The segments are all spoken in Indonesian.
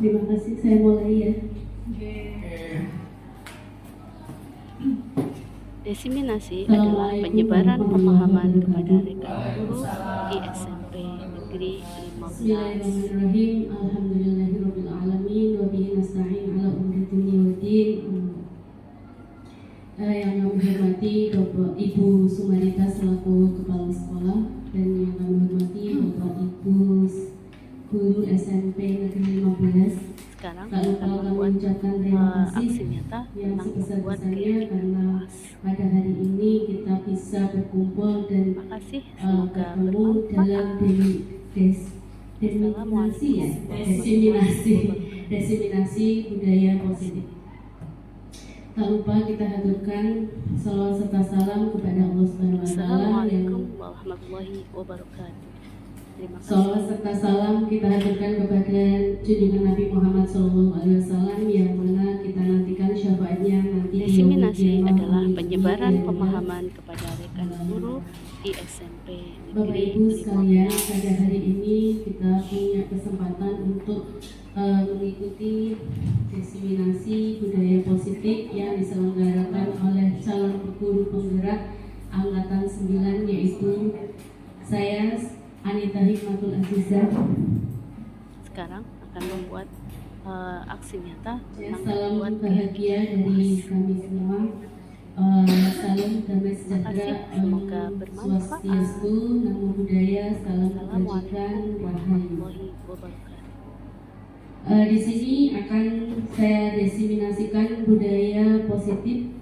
Terima kasih, saya mulai ya. Diseminasi adalah penyebaran pemahaman kepada rekan guru di SMP Negeri 15. Bismillahirrahmanirrahim. Alhamdulillahirabbil alamin wa bihi nasta'in ala umuri dunya waddin. Yang kami hormati Bapak Ibu Sumarita selaku Kepala Sekolah, dan yang kami hormati Bapak Ibu Guru SMP Negeri 15. Sekarang Tak lupa kami mengucapkan terima kasih aksi nyata yang tentang membuat sebesar-besarnya karena pada hari ini kita bisa berkumpul dan Terima kasih, semoga bertemu dalam diseminasi budaya positif. Tak lupa kita haturkan salawat serta salam kepada Allah Subhanahu wa taala. Assalamualaikum warahmatullahi wabarakatuh. Terima kasih. Salawat serta salam kita haturkan kepada junjungan Nabi Muhammad SAW yang mana kita nantikan syafaatnya nanti. Diseminasi adalah penyebaran pemahaman kepada rekan guru di SMP Bapak Negeri Ibu sekalian, 15. pada hari ini kita punya kesempatan untuk mengikuti diseminasi budaya positif yang diselenggarakan oleh calon guru penggerak angkatan 9, yaitu saya Anita Hikmatul Azizah. Sekarang akan membuat aksi nyata Ya, tentang salam membuat bahagia dari kami semua. Salam damai sejahtera, semoga bermanfaat. Swastiastu, Namo Buddhaya, salam kebajikan, Assalamualaikum Rahayu. warahmatullahi wabarakatuh. Di sini akan saya diseminasikan budaya positif.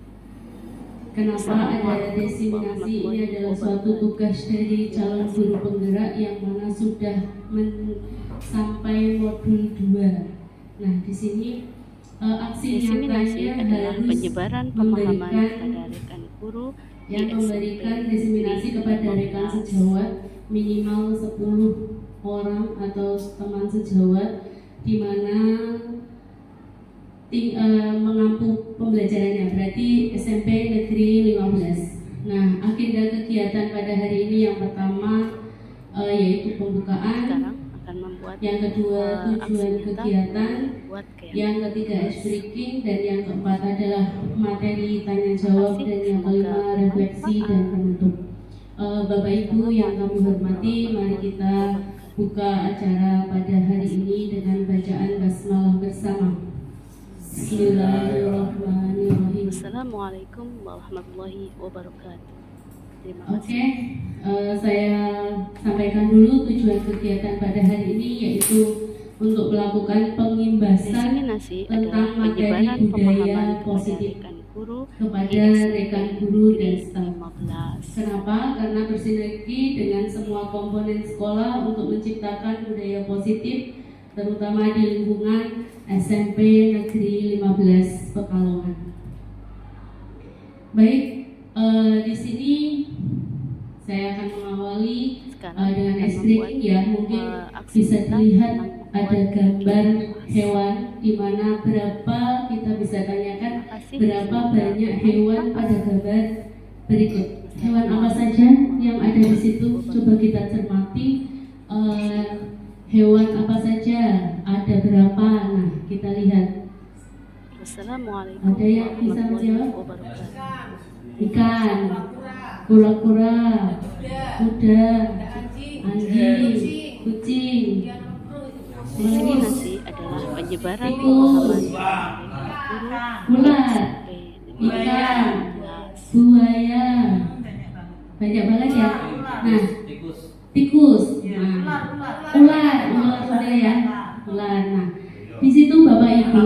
Kenapa ada diseminasi? Ini adalah suatu tugas dari calon guru penggerak yang mana sudah sampai modul 2. Nah, di sini aksi Diseminasi nyatanya adalah harus penyebaran pemahaman kepada rekan guru di yang memberikan SMP diseminasi kepada rekan 15. sejawat minimal 10 orang atau teman sejawat, di mana mengampu pembelajarannya, berarti SMP Negeri 15. Nah, agenda kegiatan pada hari ini yang pertama yaitu pembukaan, Sekarang akan membuat yang kedua tujuan kegiatan, yang ketiga ice breaking, dan yang keempat adalah materi tanya jawab, dan yang kelima refleksi dan penutup. Bapak Ibu yang kami hormati, mari kita buka acara pada hari ini dengan bacaan basmalah bersama. Bismillahirrahmanirrahim. Assalamualaikum warahmatullahi wabarakatuh. Terima kasih. Oke, saya sampaikan dulu tujuan kegiatan pada hari ini, yaitu untuk melakukan pengimbasan Diseminasi tentang adalah materi penyebaran budaya pemahaman kepada positif rekan guru kepada di SMP rekan guru dan Negeri staf. 15. Kenapa? Karena bersinergi dengan semua komponen sekolah untuk menciptakan budaya positif, terutama di lingkungan SMP Negeri 15 Pekalongan. Baik, di sini saya akan mengawali dengan ice breaking ya. Mungkin bisa dilihat ada gambar hewan, di mana berapa kita bisa tanyakan berapa banyak hewan pada gambar berikut. Hewan apa saja yang ada di situ? Coba kita cermati. Hewan apa saja? Ada berapa? Nah, kita lihat. Assalamualaikum Ada yang bisa warahmatullahi menjawab? wabarakatuh. Ikan, kura-kura, kuda, anjing, kucing. Diseminasi adalah penyebaran Tikus, pemahaman kepada rekan guru ular, SMP Negeri ikan, 15. buaya. Banyak banget ya. Nah, tikus, nah, ular sudah ya, ular. Nah, di situ Bapak Ibu,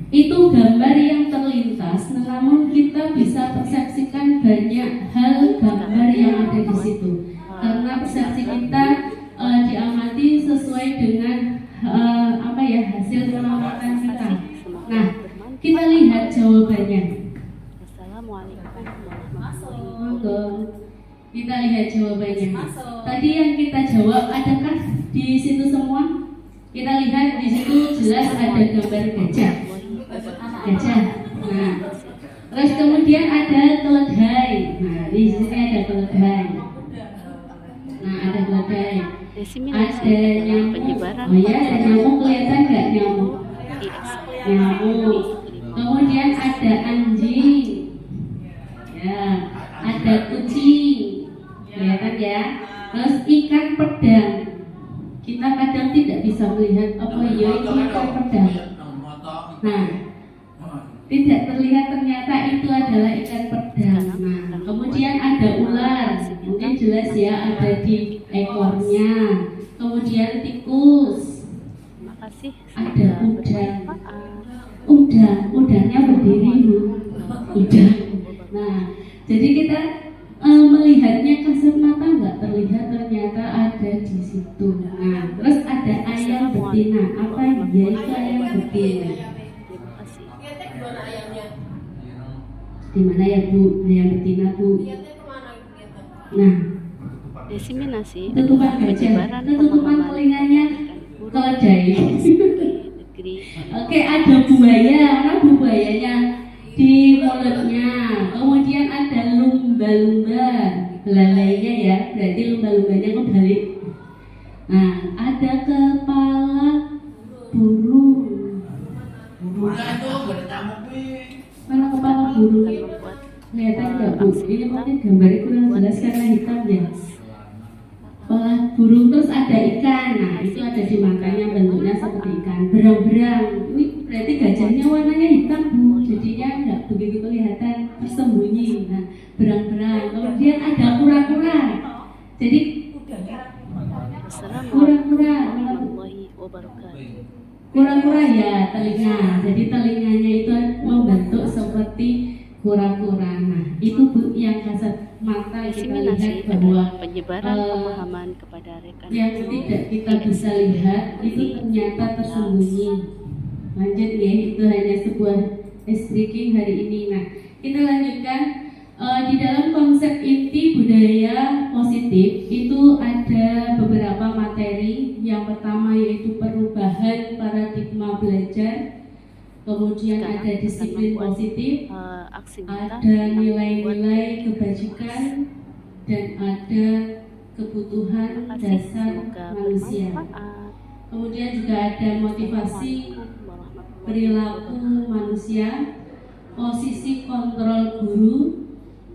itu gambar yang terlintas, namun kita bisa persepsikan banyak hal gambar yang ada di situ, karena persepsi kita diamati sesuai dengan hasil pengamatan kita. Nah, kita lihat jawabannya. Assalamualaikum warahmatullahi Monggo. Kita lihat jawabannya. Tadi yang kita jawab adakah di situ semua? Kita lihat di situ jelas ada gambar gajah. Gajah. Nah, terus kemudian ada keledai. Nah, di sini ada keledai. Nah, ada keledai. Diseminasi ada adalah nyamuk. penyebaran Oh ya, ada pemahaman nyamuk, kelihatan nggak nyamuk? ISMP Nyamuk. Kemudian ada anjing, ya, ada kucing, kelihatan ya. Terus ikan pedang. Kita kadang tidak bisa melihat apa ya itu ikan pedang. Nah, tidak terlihat ternyata itu adalah ikan pedang. Nah, kemudian ada ular, mungkin jelas ya ada di ekornya. Kemudian tikus, Terima kasih. ada udang. Bermanfaat. Udangnya berdiri Bu. Udang. Nah, jadi kita melihatnya kasat mata nggak terlihat ternyata ada di situ. Nah, terus ada ayam betina. Apa dia itu ayam betina? Terima kasih. Di mana ya Bu? Ayam betina Bu. Nah, Diseminasi tutupan adalah gajah, penyebaran tutupan pemahaman telinganya guru keledai. negeri. Oke, ada buaya, mana buayanya di mulutnya. Kemudian ada lumba-lumba, belalainya ya, berarti lumba-lumbanya kebalik. Nah, ada kepala burung. Mana kepala burung? Akan membuat Kelihatan nggak Bu? Ini mungkin gambarnya kurang jelas karena hitam ya. Kepala burung, terus ada ikan. Nah, itu ada di matanya, bentuknya seperti ikan. Berang-berang. Ini berarti gajahnya warnanya hitam Bu, jadinya nggak begitu kelihatan, tersembunyi. Nah, berang-berang. Kemudian ada kura-kura. Jadi Assalamualaikum warahmatullahi wabarakatuh. kura-kura ya telinga. Jadi telinganya itu membentuk seperti kura-kura. Nah, itu Bu yang kasat mata kita lihat Diseminasi bahwa adalah penyebaran pemahaman kepada rekan yang guru tidak kita bisa lihat itu ternyata tersembunyi. Lanjut ya, itu hanya sebuah breaking hari ini. Nah, kita lanjutkan. Di dalam konsep inti budaya positif itu ada beberapa materi. Yang pertama yaitu perubahan paradigma belajar. Kemudian ada disiplin positif, aksi nyata ada tentang nilai-nilai membuat kebajikan, dan ada kebutuhan Terima kasih. dasar Semoga manusia. bermanfaat. Kemudian juga ada motivasi Assalamualaikum warahmatullahi perilaku wabarakatuh. manusia, posisi kontrol guru,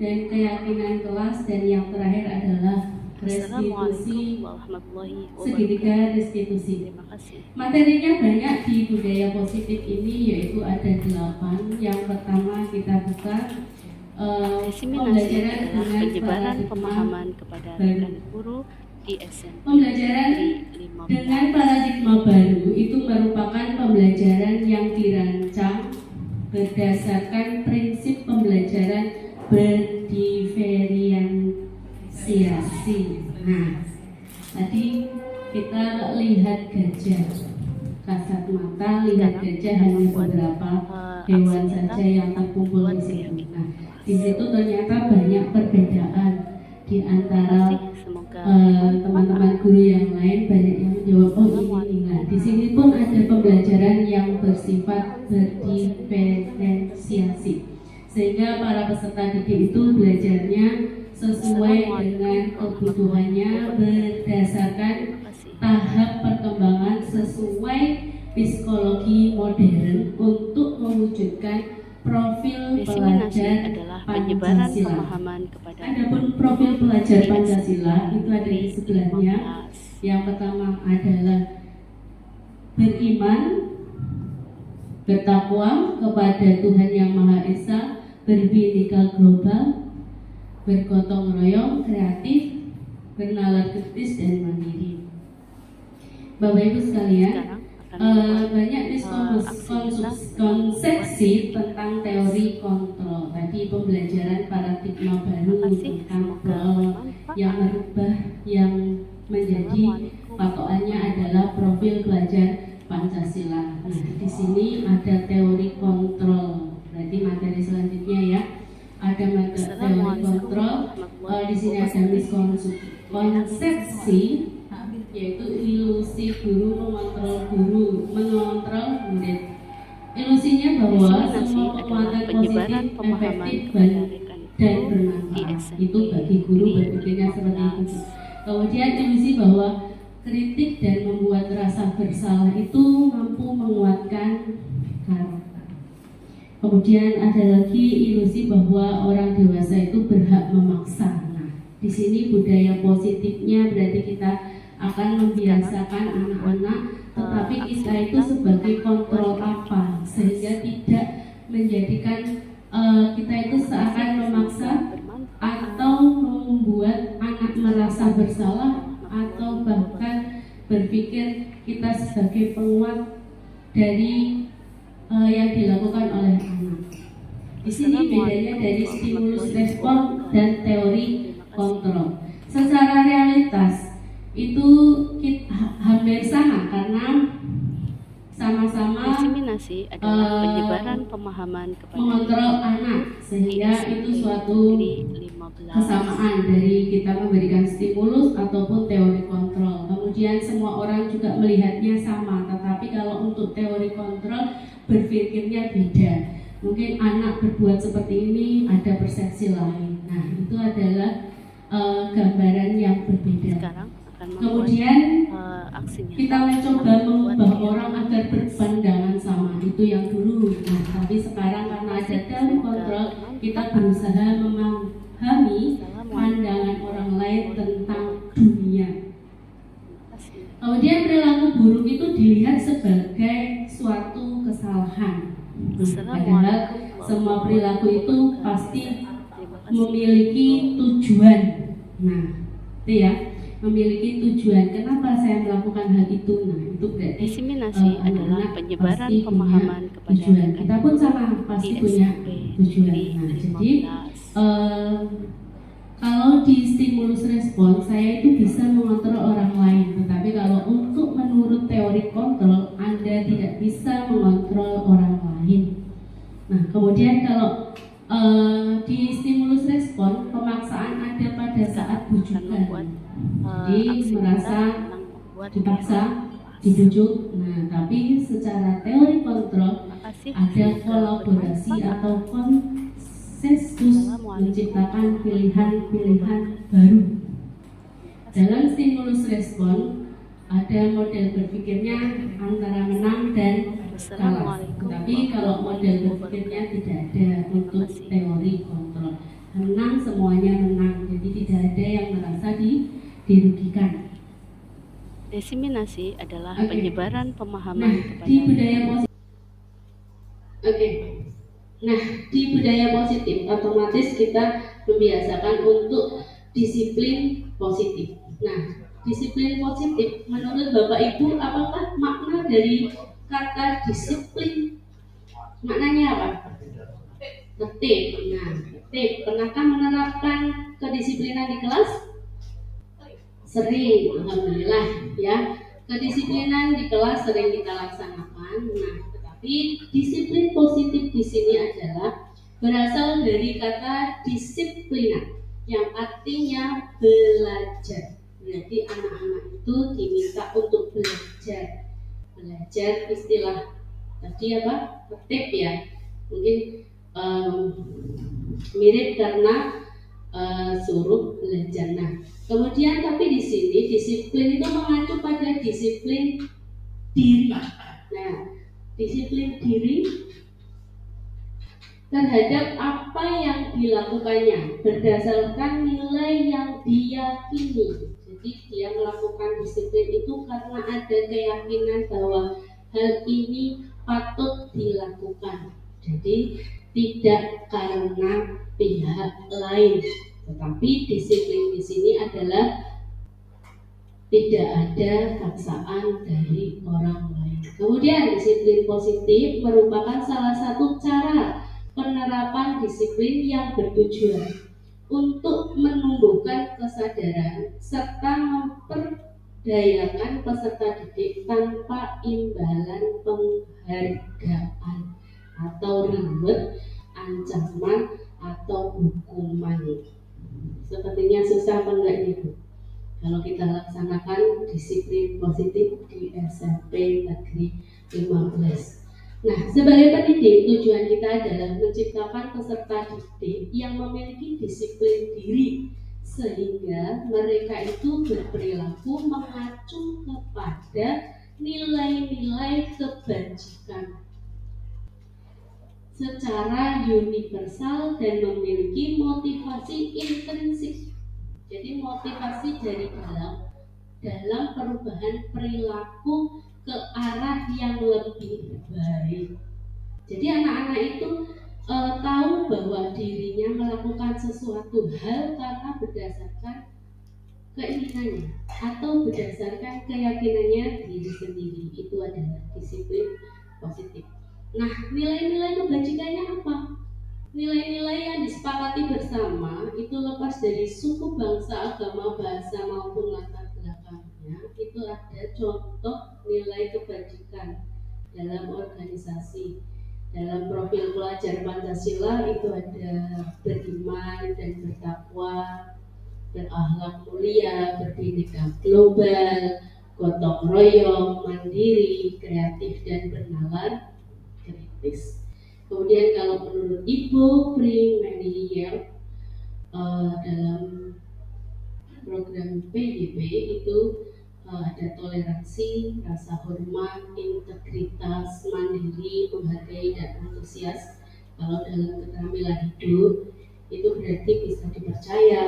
dan keyakinan kelas, dan yang terakhir adalah restitusi, Assalamualaikum warahmatullahi segitiga wabarakatuh. restitusi. Terima kasih. Materinya banyak di budaya positif ini, yaitu ada 8. Yang pertama kita buka Diseminasi pembelajaran adalah dengan penyebaran paradigma pemahaman kepada baru. rekan guru di SMP Pembelajaran Negeri 15. dengan paradigma baru itu merupakan pembelajaran yang dirancang berdasarkan prinsip pembelajaran berdiferensiasi. Nah, tadi kita lihat gajah, kasat mata lihat gajah hanya beberapa hewan saja yang terkumpul di situ. Nah, di situ ternyata banyak perbedaan di antara Semoga teman-teman guru yang lain. Banyak yang menjawab oh ini. Nah, di sini pun ada pembelajaran yang bersifat berdiferensiasi, sehingga para peserta didik itu belajarnya sesuai dengan kebutuhannya berdasarkan tahap perkembangan sesuai psikologi modern untuk mewujudkan profil diseminasi pelajar adalah penyebaran Pancasila. pemahaman kepada Adapun profil pelajar Pancasila itu ada di sebelahnya. Yang pertama adalah beriman, bertakwa kepada Tuhan Yang Maha Esa, berbhinneka global, bergotong royong, kreatif, bernalar kritis, dan mandiri. Bapak Ibu sekalian, banyak miskonsepsi tentang teori kontrol. Tadi pembelajaran paradigma baru tentang yang merubah, yang menjadi patokannya adalah profil pelajar Pancasila. Nah, di sini ada teori kontrol. Berarti materi selanjutnya ya, ada teori kontrol. Di sini ada miskonsepsi, yaitu ilusi guru mengontrol murid. Ilusinya bahwa semua penguatan positif, efektif, dan bermanfaat. Itu bagi guru berpikirnya seperti itu. Kemudian ilusi bahwa kritik dan membuat rasa bersalah itu mampu menguatkan karakter. Kemudian ada lagi ilusi bahwa orang dewasa itu berhak memaksa. Nah, di sini budaya positifnya berarti kita akan membiasakan anak-anak, tetapi kita itu sebagai kontrol apa sehingga tidak menjadikan kita itu seakan memaksa atau membuat anak merasa bersalah atau bahkan berpikir kita sebagai penguat dari yang dilakukan oleh anak. Di sini bedanya dari stimulus respon dan teori kontrol. Secara realitas itu hampir sama karena sama-sama Diseminasi adalah penyebaran pemahaman kepada mengontrol anak, sehingga itu suatu kesamaan dari kita memberikan stimulus ataupun teori kontrol. Kemudian semua orang juga melihatnya sama, tetapi kalau untuk teori kontrol berpikirnya beda. Mungkin anak berbuat seperti ini ada persepsi lain. Nah, itu adalah gambaran yang berbeda. Sekarang akan Kemudian aksinya kita mencoba mengubah orang agar berpandangan sama, itu yang dulu. Nah, tapi sekarang karena ada teori kontrol, kita berusaha memahami pandangan orang lain tentang dunia. Kemudian perilaku buruk itu dilihat sebagai suatu kesalahan. Padahal semua perilaku itu pasti memiliki tujuan. Nah, itu ya, memiliki tujuan. Kenapa saya melakukan hal itu? Nah, itu berarti diseminasi adalah penyebaran pemahaman kepada tujuan. Kita pun sama pasti punya tujuan. Nah, jadi kalau di stimulus respon saya itu bisa mengontrol orang lain, tetapi kalau untuk menurut teori kontrol Anda tidak bisa mengontrol orang lain. Nah, kemudian kalau di stimulus respon pemaksaan ada pada saat bujukan. Jadi merasa dipaksa, dibujuk. Nah, tapi secara teori kontrol ada kolaborasi atau konsensus menciptakan pilihan-pilihan baru. Dalam stimulus respon ada model berpikirnya antara menang dan kalah. Tetapi kalau model berpikirnya tidak ada untuk teori kontrol. Menang semuanya menang, jadi tidak ada yang merasa dirugikan. Diseminasi adalah penyebaran pemahaman kepada di budaya positif. Nah, di budaya positif otomatis kita membiasakan untuk disiplin positif. Nah, disiplin positif menurut Bapak Ibu apakah makna dari kata disiplin? Maknanya apa? Tertib. Nah, tertib. Pernahkah menerapkan kedisiplinan di kelas? Sering, alhamdulillah ya. Kedisiplinan di kelas sering kita laksanakan. Nah, tetapi disiplin positif di sini adalah berasal dari kata disiplina yang artinya belajar. Berarti anak-anak itu diminta untuk belajar. Belajar istilah tadi apa? Tertib ya. Mungkin mirip karena suruh belajar. Nah, kemudian tapi di sini disiplin itu mengacu pada disiplin diri. Nah, disiplin diri terhadap apa yang dilakukannya berdasarkan nilai yang diyakini. Jadi dia melakukan disiplin itu karena ada keyakinan bahwa hal ini patut dilakukan. Jadi tidak karena pihak lain, tetapi disiplin di sini adalah tidak ada paksaan dari orang lain. Kemudian disiplin positif merupakan salah satu cara penerapan disiplin yang bertujuan untuk menumbuhkan kesadaran serta memperdayakan peserta didik tanpa imbalan penghargaan atau reward, ancaman atau hukuman. Sepertinya susah apa enggak nih Bu? Kalau kita laksanakan disiplin positif di SMP Negeri 15. Nah, sebagai pendidik, tujuan kita adalah menciptakan peserta didik yang memiliki disiplin diri sehingga mereka itu berperilaku mengacu kepada nilai-nilai kebajikan secara universal dan memiliki motivasi intrinsik. Jadi motivasi dari dalam perubahan perilaku ke arah yang lebih baik. Jadi anak-anak itu tahu bahwa dirinya melakukan sesuatu hal karena berdasarkan keinginannya atau berdasarkan keyakinannya diri sendiri. Itu adalah disiplin positif. Nah, nilai-nilai kebajikannya apa? Nilai-nilai yang disepakati bersama itu lepas dari suku, bangsa, agama, bahasa maupun latar belakangnya. Itu ada contoh nilai kebajikan dalam organisasi. Dalam profil pelajar Pancasila itu ada beriman dan bertakwa, berakhlak mulia, berbhinneka global, gotong royong, mandiri, kreatif dan bernalar kritis. Kemudian kalau menurut Ibu Primenier dalam program PDP itu ada toleransi, rasa hormat, integritas, mandiri, menghargai dan antusias. Kalau dalam keterampilan hidup itu berarti bisa dipercaya,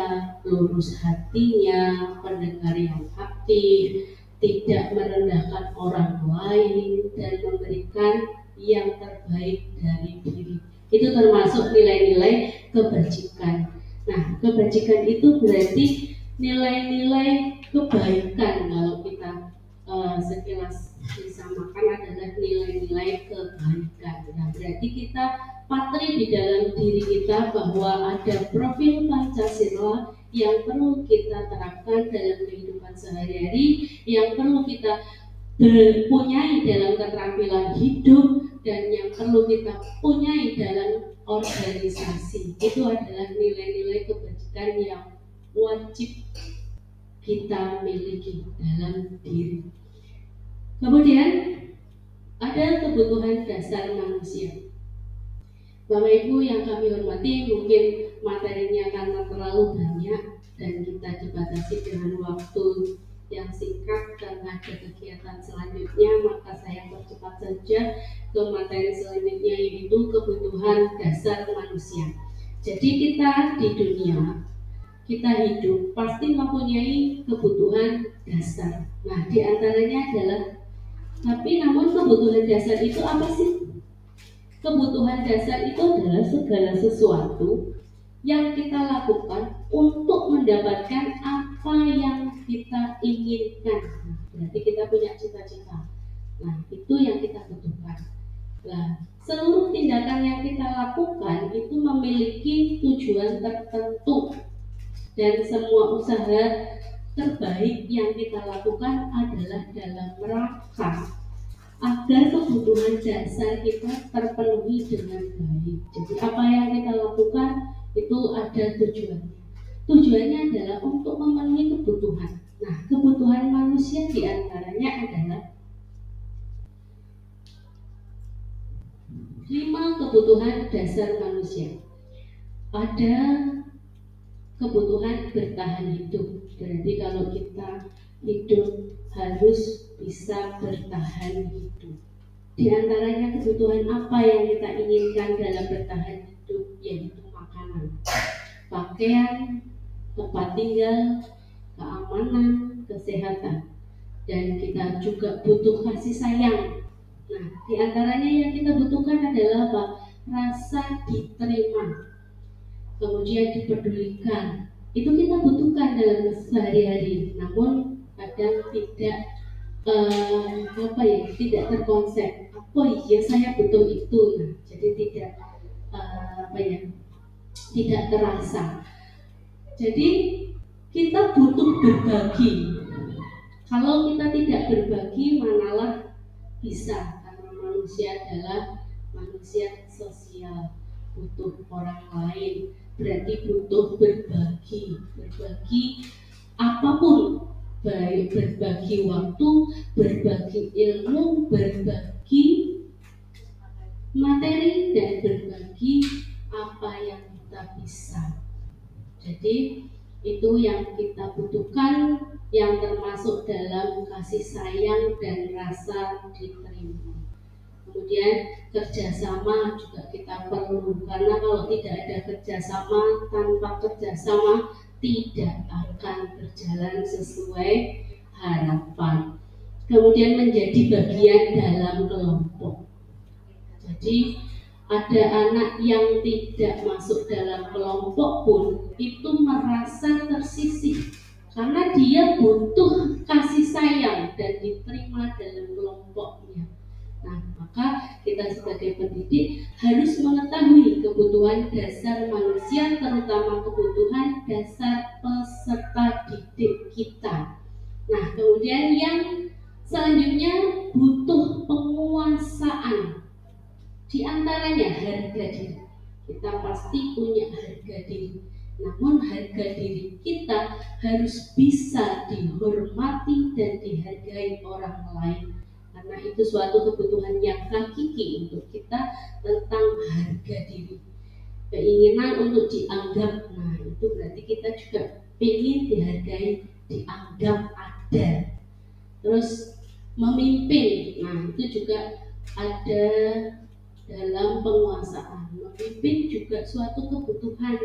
lurus hatinya, pendengar yang aktif, tidak merendahkan orang lain, dan memberikan yang terbaik dari diri. Itu termasuk nilai-nilai kebajikan. Nah, kebajikan itu berarti nilai-nilai kebaikan. Kalau kita sekilas disamakan adalah nilai-nilai kebaikan. Nah, berarti kita patri di dalam diri kita bahwa ada profil Pancasila yang perlu kita terapkan dalam kehidupan sehari-hari, yang perlu kita punyai dalam keterampilan hidup, dan yang perlu kita punyai dalam organisasi. Itu adalah nilai-nilai kebajikan yang wajib kita miliki dalam diri. Kemudian ada kebutuhan dasar manusia. Bapak Ibu yang kami hormati, mungkin materinya karena terlalu banyak dan kita dibatasi dengan waktu yang singkat karena ada kegiatan selanjutnya, maka saya percepat saja ke materi selanjutnya, yaitu kebutuhan dasar manusia. Jadi kita di dunia, kita hidup pasti mempunyai kebutuhan dasar. Nah, di antaranya adalah, namun kebutuhan dasar itu apa sih? Kebutuhan dasar itu adalah segala sesuatu yang kita lakukan untuk mendapatkan apa yang kita inginkan. Berarti kita punya cita-cita. Nah, itu yang kita butuhkan. Nah, seluruh tindakan yang kita lakukan itu memiliki tujuan tertentu, dan semua usaha terbaik yang kita lakukan adalah dalam rangka agar kebutuhan dasar kita terpenuhi dengan baik. Jadi apa yang kita lakukan itu ada tujuannya. Tujuannya adalah untuk memenuhi kebutuhan. Nah, kebutuhan manusia diantaranya adalah 5 kebutuhan dasar manusia. Ada kebutuhan bertahan hidup. Berarti kalau kita hidup harus bisa bertahan hidup. Di antaranya kebutuhan apa yang kita inginkan dalam bertahan hidup, yaitu makanan, pakaian, tempat tinggal, keamanan, kesehatan, dan kita juga butuh kasih sayang. Nah, di antaranya yang kita butuhkan adalah apa? Rasa diterima, kemudian dipedulikan. Itu kita butuhkan dalam sehari-hari, namun kadang tidak terkonsep. Iya saya butuh itu. Nah, jadi tidak terasa. Jadi kita butuh berbagi. Kalau kita tidak berbagi, manalah bisa, karena manusia adalah manusia sosial, butuh orang lain, berarti butuh berbagi apapun, baik berbagi waktu, berbagi ilmu, berbagi materi, dan berbagi apa yang kita bisa. Jadi Itu yang kita butuhkan, yang termasuk dalam kasih sayang dan rasa diterima. Kemudian kerjasama juga kita perlu, karena kalau tidak ada kerjasama, tanpa kerjasama tidak akan berjalan sesuai harapan. Kemudian menjadi bagian dalam kelompok. Jadi ada anak yang tidak masuk dalam kelompok pun itu merasa tersisih karena dia butuh kasih sayang dan diterima dalam kelompoknya. Nah, maka kita sebagai pendidik harus mengetahui kebutuhan dasar manusia, terutama kebutuhan dasar peserta didik kita. Nah, kemudian yang selanjutnya butuh penguasaan. Di antaranya harga diri. Kita pasti punya harga diri. Namun harga diri kita harus bisa dihormati dan dihargai orang lain. Karena itu suatu kebutuhan yang hakiki untuk kita tentang harga diri. Keinginan untuk dianggap, nah itu berarti kita juga ingin dihargai, dianggap ada. Terus memimpin, nah itu juga ada dalam penguasaan. Memimpin juga suatu kebutuhan,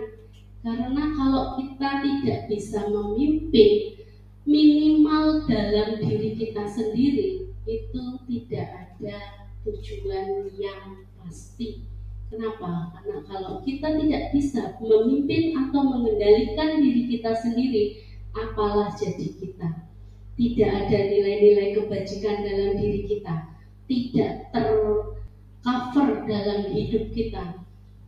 karena kalau kita tidak bisa memimpin, minimal dalam diri kita sendiri itu tidak ada tujuan yang pasti. Kenapa? Karena kalau kita tidak bisa memimpin atau mengendalikan diri kita sendiri, apalah jadi kita? Tidak ada nilai-nilai kebajikan dalam diri kita, tidak tercover dalam hidup kita,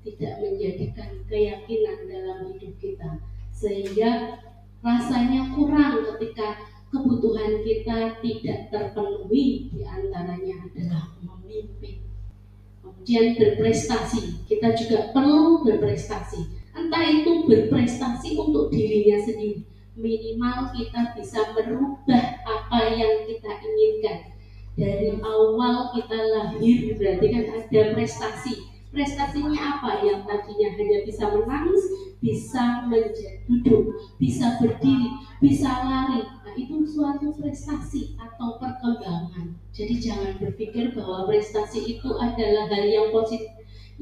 tidak menjadikan keyakinan dalam hidup kita, sehingga rasanya kurang ketika kebutuhan kita tidak terpenuhi. Di antaranya adalah memimpin. Kemudian berprestasi, kita juga perlu berprestasi, entah itu berprestasi untuk dirinya sendiri, minimal kita bisa merubah apa yang kita inginkan. Dari awal kita lahir berarti kan ada prestasi. Prestasinya apa? Yang tadinya hanya bisa menangis, bisa duduk, bisa berdiri, bisa lari. Nah, itu suatu prestasi atau perkembangan. Jadi jangan berpikir bahwa prestasi itu adalah hal yang positif,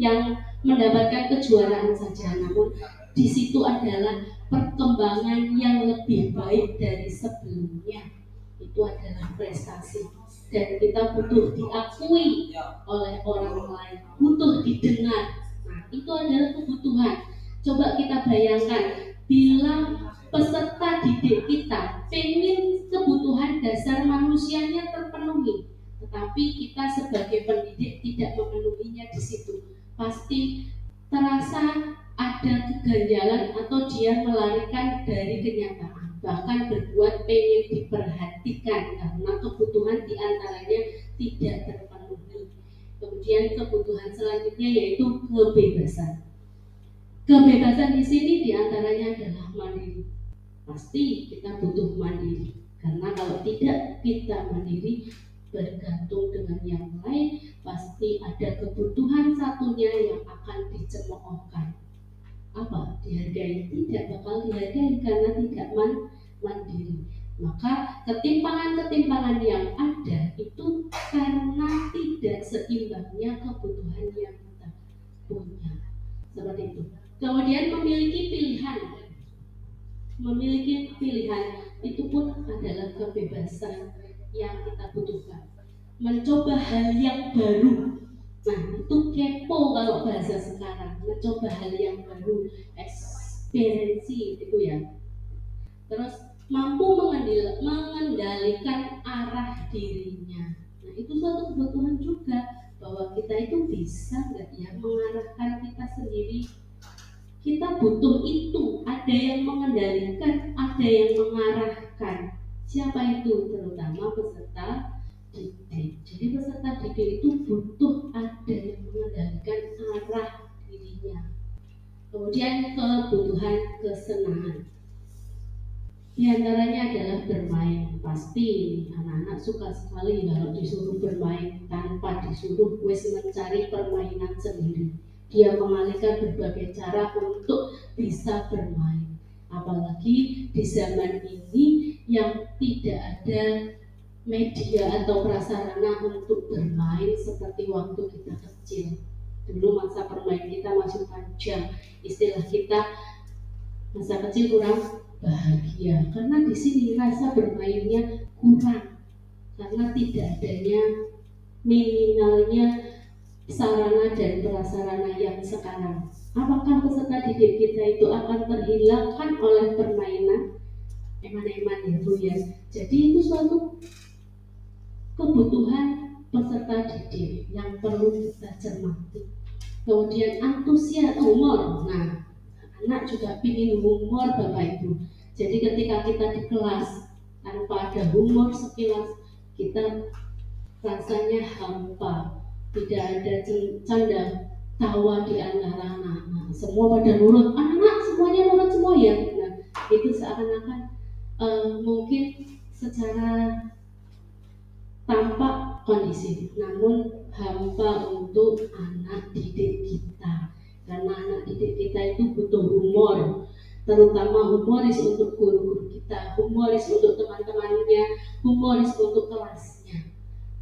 yang mendapatkan kejuaraan saja. Namun di situ adalah perkembangan yang lebih baik dari sebelumnya. Itu adalah prestasi. Dan kita butuh diakui oleh orang lain, butuh didengar. Nah, itu adalah kebutuhan. Coba kita bayangkan, bila peserta didik kita pengen kebutuhan dasar manusianya terpenuhi, tetapi kita sebagai pendidik tidak memenuhinya di situ, pasti terasa ada keganjalan atau dia melarikan dari kenyataan. Bahkan berbuat pengen diperhatikan karena kebutuhan diantaranya tidak terpenuhi. Kemudian kebutuhan selanjutnya yaitu kebebasan. Kebebasan di sini diantaranya adalah mandiri. Pasti kita butuh mandiri, karena kalau tidak kita mandiri, bergantung dengan yang lain, pasti ada kebutuhan satunya yang akan dicemoohkan. Apa? Dihargai? Tidak bakal dihargai karena tidak mandiri. Maka ketimpangan-ketimpangan yang ada itu karena tidak seimbangnya kebutuhan yang kita punya. Seperti itu. Kemudian memiliki pilihan. Memiliki pilihan itu pun adalah kebebasan yang kita butuhkan. Mencoba hal yang baru. Nah, itu kepo kalau bahasa sekarang, mencoba hal yang baru, eksperiensi itu ya. Terus mampu mengendalikan arah dirinya. Nah, itu suatu kebutuhan juga, bahwa kita itu bisa nggak ya mengarahkan kita sendiri. Kita butuh itu, ada yang mengendalikan, ada yang mengarahkan. Siapa itu? Terutama peserta didik. Jadi peserta didik itu butuh ada yang mengendalikan arah dirinya. Kemudian kebutuhan kesenangan. Di antaranya adalah bermain. Pasti anak-anak suka sekali kalau disuruh bermain tanpa disuruh mencari permainan sendiri. Dia mengalihkan berbagai cara untuk bisa bermain. Apalagi di zaman ini yang tidak ada media atau prasarana untuk bermain seperti waktu kita kecil. Dulu masa permain kita masih panjang, istilah kita masa kecil kurang bahagia karena di sini rasa bermainnya kurang karena tidak adanya minimalnya sarana dan prasarana yang sekarang. Apakah peserta didik kita itu akan terhilangkan oleh permainan? Eman-eman ya Bu ya. Jadi itu suatu kebutuhan peserta didik yang perlu kita cermati. Kemudian antusias humor. Nah, anak juga ingin humor Bapak Ibu. Jadi ketika kita di kelas tanpa ada humor sekilas, kita rasanya hampa, tidak ada canda tawa di antara anak-anak. Semua pada nurut, anak-anak semuanya nurut semua ya. Nah, itu seakan-akan mungkin secara tampak kondisi, namun hampa untuk anak didik kita. Karena anak didik kita itu butuh humor, terutama humoris untuk guru-guru kita, humoris untuk teman-temannya, humoris untuk kelasnya.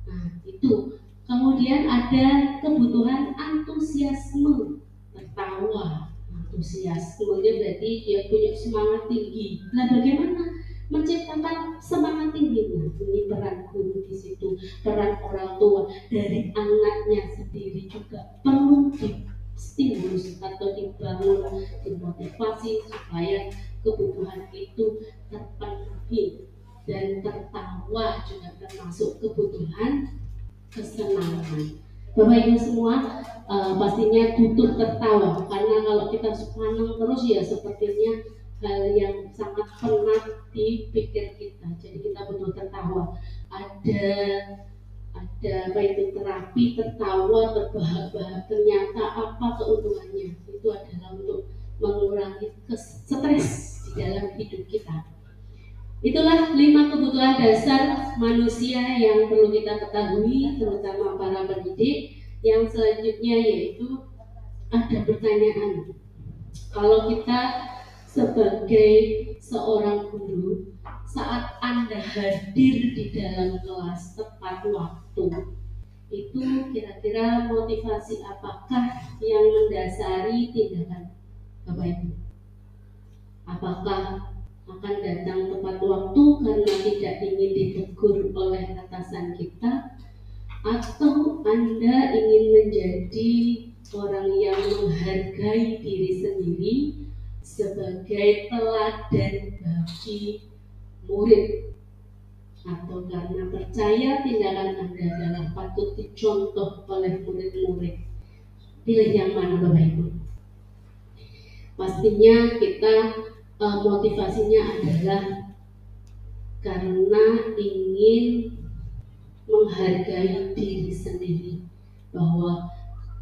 Nah, itu. Kemudian ada kebutuhan antusiasme, tertawa. Antusiasmenya berarti dia punya semangat tinggi. Nah, bagaimana menciptakan semangat tingginya? Ini peran guru di situ, peran orang tua dari anaknya sendiri juga perlu stimulus atau dibangun, dimotivasi supaya kebutuhan itu terpenuhi dan tertawa juga termasuk kebutuhan kesenangan. Bapak Ibu semua pastinya butuh tertawa karena kalau kita senang terus ya sepertinya hal yang sangat penat di pikir kita. Jadi kita butuh tertawa. Ada apa itu terapi tertawa terbahak-bahak, ternyata apa keuntungannya? Itu adalah untuk mengurangi stres di dalam hidup kita. Itulah 5 kebutuhan dasar manusia yang perlu kita ketahui, terutama para pendidik. Yang selanjutnya yaitu ada pertanyaan. Kalau kita sebagai seorang guru, saat Anda hadir di dalam kelas tepat waktu, itu kira-kira motivasi apakah yang mendasari tindakan Bapak Ibu? Apakah akan datang tepat waktu karena tidak ingin ditegur oleh atasan kita, atau Anda ingin menjadi orang yang menghargai diri sendiri sebagai teladan bagi murid, atau karena percaya tindakan Anda adalah patut dicontoh oleh murid-murid? Pilih yang mana Bapak Ibu? Pastinya kita motivasinya adalah karena ingin menghargai diri sendiri, bahwa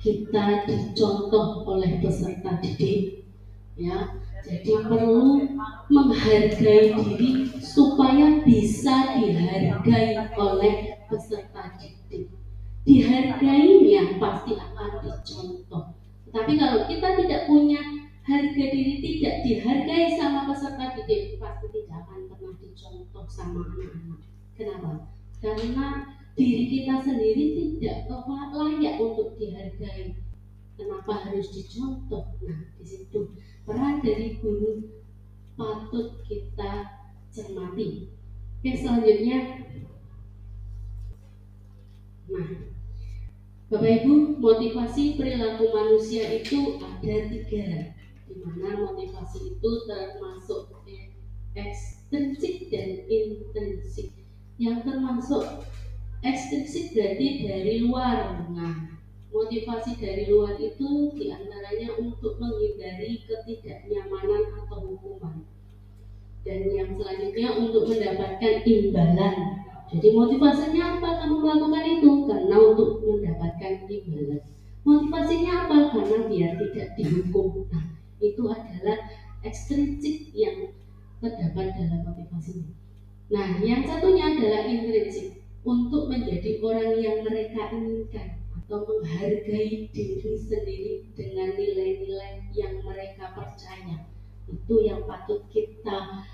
kita dicontoh oleh peserta didik, ya. Jadi perlu menghargai diri supaya bisa dihargai oleh peserta didik. Dihargainya pasti akan dicontoh. Tapi kalau kita tidak punya harga diri, tidak dihargai sama peserta didik, pasti tidak akan pernah dicontoh sama anak-anak. Kenapa? Karena diri kita sendiri tidak layak untuk dihargai. Kenapa harus dicontoh? Nah, di situ peran dari guru patut kita cermati. Oke, selanjutnya, nah, Bapak Ibu, motivasi perilaku manusia itu ada 3, di mana motivasi itu termasuk ekstrinsik dan intrinsik. Yang termasuk ekstrinsik berarti dari luar. Nah, motivasi dari luar itu diantaranya untuk menghindari ketidaknyamanan atau hukuman. Dan yang selanjutnya untuk mendapatkan imbalan. Jadi motivasinya apa kamu melakukan itu? Karena untuk mendapatkan imbalan. Motivasinya apa? Karena biar tidak dihukum. Nah, itu adalah ekstrinsik yang terdapat dalam motivasi. Nah, yang satunya adalah intrinsik, untuk menjadi orang yang mereka inginkan atau menghargai diri sendiri dengan nilai-nilai yang mereka percaya. Itu yang patut kita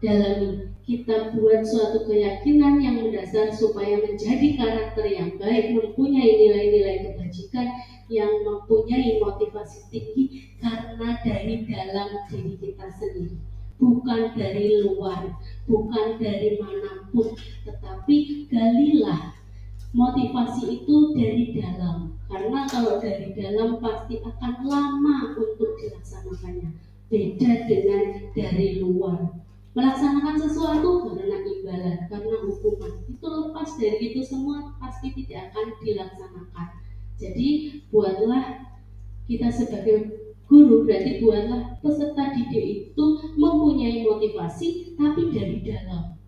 dalami. Kita buat suatu keyakinan yang mendasar supaya menjadi karakter yang baik, mempunyai nilai-nilai kebajikan, yang mempunyai motivasi tinggi karena dari dalam diri kita sendiri, bukan dari luar, bukan dari manapun, tetapi galilah motivasi itu dari dalam, karena kalau dari dalam pasti akan lama untuk dilaksanakannya. Beda dengan dari luar. Melaksanakan sesuatu karena imbalan, karena hukuman, itu lepas dari itu semua pasti tidak akan dilaksanakan. Jadi buatlah kita sebagai guru, berarti buatlah peserta didik itu mempunyai motivasi tapi dari dalam,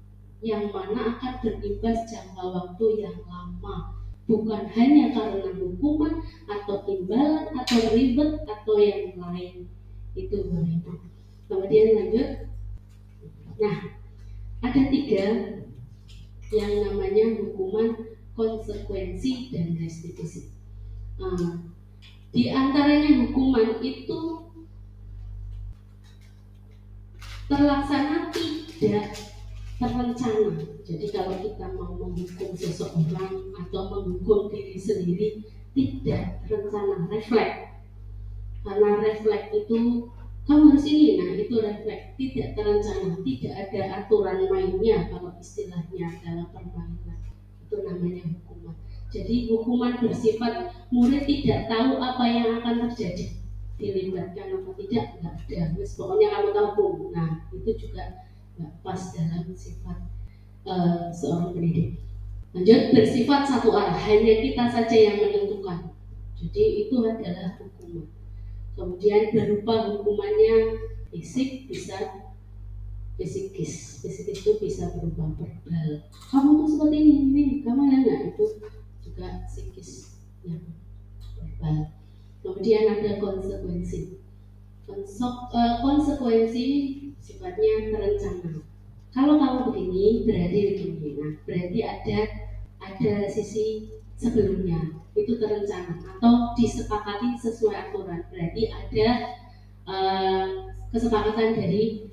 yang mana akan berimbas jangka waktu yang lama, bukan hanya karena hukuman atau imbalan atau ribet atau yang lain. Itu Bapak. Kemudian lanjut. Nah, ada 3 yang namanya hukuman, konsekuensi, dan restitusi. Di antaranya hukuman itu terlaksana tidak terencana. Jadi kalau kita mau menghukum seseorang atau menghukum diri sendiri, tidak terencana, refleks. Karena refleks itu kamu harus ini, nah itu refleks, tidak terencana, tidak ada aturan mainnya kalau istilahnya dalam permainan. Itu namanya hukuman. Jadi hukuman bersifat murid tidak tahu apa yang akan terjadi, dilibatkan apa tidak, enggak ada. Pokoknya kamu tahu. Nah itu juga enggak pas dalam sifat seorang pendidik. Lanjut, bersifat satu arah, hanya kita saja yang menentukan. Jadi itu adalah hukuman. Kemudian berupa hukumannya fisik, bisa fisikis. Fisikis itu bisa berupa verbal. Kamu tuh seperti ini, kamu ya enggak, itu juga psikis yang verbal. Kemudian ada konsekuensi. Konsekuensi sifatnya terencana. Kalau kamu begini, berarti begini. Nah, berarti ada sisi sebelumnya, itu terencana atau disepakati sesuai aturan. Berarti ada kesepakatan dari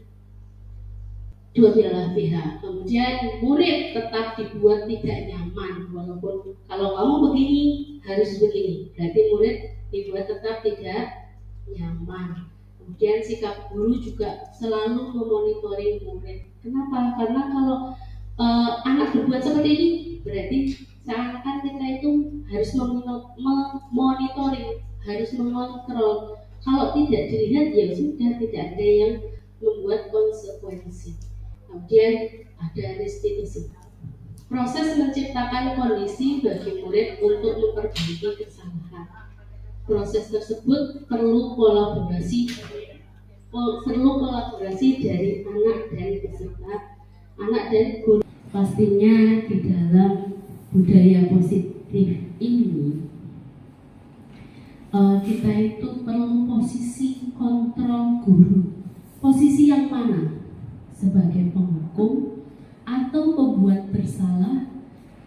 dua belah pihak. Kemudian murid tetap dibuat tidak nyaman, walaupun kalau kamu begini harus begini. Berarti murid dibuat tetap tidak nyaman. Kemudian sikap guru juga selalu memonitoring murid. Kenapa? Karena kalau anak berbuat seperti ini, berarti seakan kita itu harus memonitoring, harus mengontrol. Kalau tidak dilihat, ya sudah, tidak ada yang membuat konsekuensi. Kemudian ada restitusi. Proses menciptakan kondisi bagi murid untuk memperbaiki kesalahan. Proses tersebut perlu kolaborasi dari anak dan peserta, anak dan guru. Pastinya di dalam budaya positif ini kita itu perlu posisi kontrol guru. Posisi yang mana? Sebagai penghukum, atau pembuat bersalah,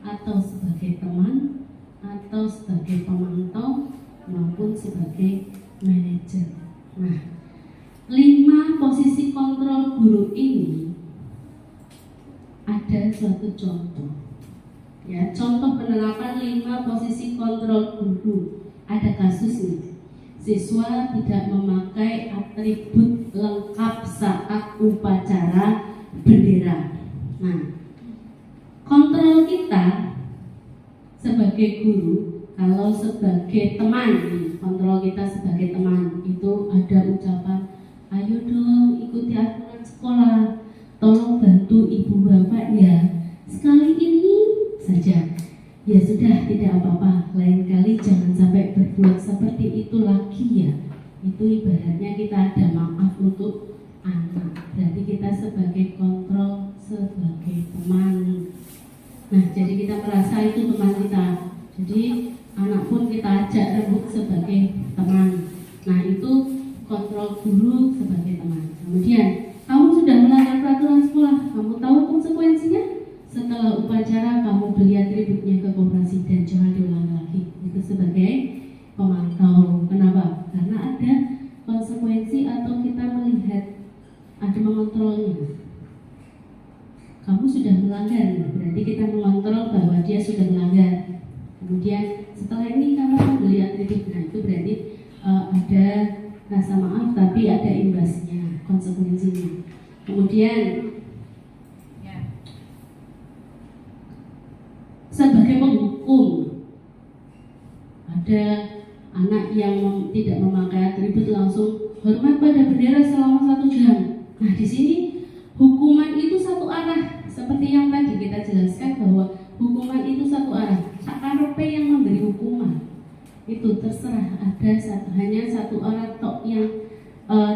atau sebagai teman, atau sebagai pemantau, maupun sebagai manajer. Nah, 5 posisi kontrol guru ini ada suatu contoh. Ya, contoh penerapan 5 posisi kontrol guru. Ada kasusnya. Siswa tidak memakai atribut lengkap saat upacara bendera. Nah, kontrol kita sebagai guru, kalau sebagai teman, kontrol kita sebagai teman itu ada ucapan, ayo dong ikuti aturan sekolah, tolong bantu ibu bapak ya, sekali ini saja. Ya sudah, tidak apa-apa, lain kali jangan sampai berbuat seperti itu lagi ya. Itu ibaratnya kita ada maaf untuk anak. Berarti kita sebagai kontrol, sebagai teman. Nah, jadi kita merasa itu teman kita. Jadi anak pun kita ajak rembuk sebagai teman. Nah, itu kontrol guru sebagai teman. Kemudian kamu sudah melanggar peraturan sekolah, kamu tahu konsekuensinya? Setelah upacara kamu beli atributnya ke koperasi dan jangan diulang lagi. Itu sebagai pemantau. Kenapa? Karena ada konsekuensi tapi ada imbasnya, konsekuensinya. Kemudian sebagai penghukum, ada anak yang tidak memakai atribut langsung hormat pada bendera selama 1 jam. Nah, di sini hukuman itu satu arah, seperti yang tadi kita jelaskan bahwa hukuman itu satu arah. Sakarepe yang memberi hukuman itu terserah, ada hanya satu arah tok yang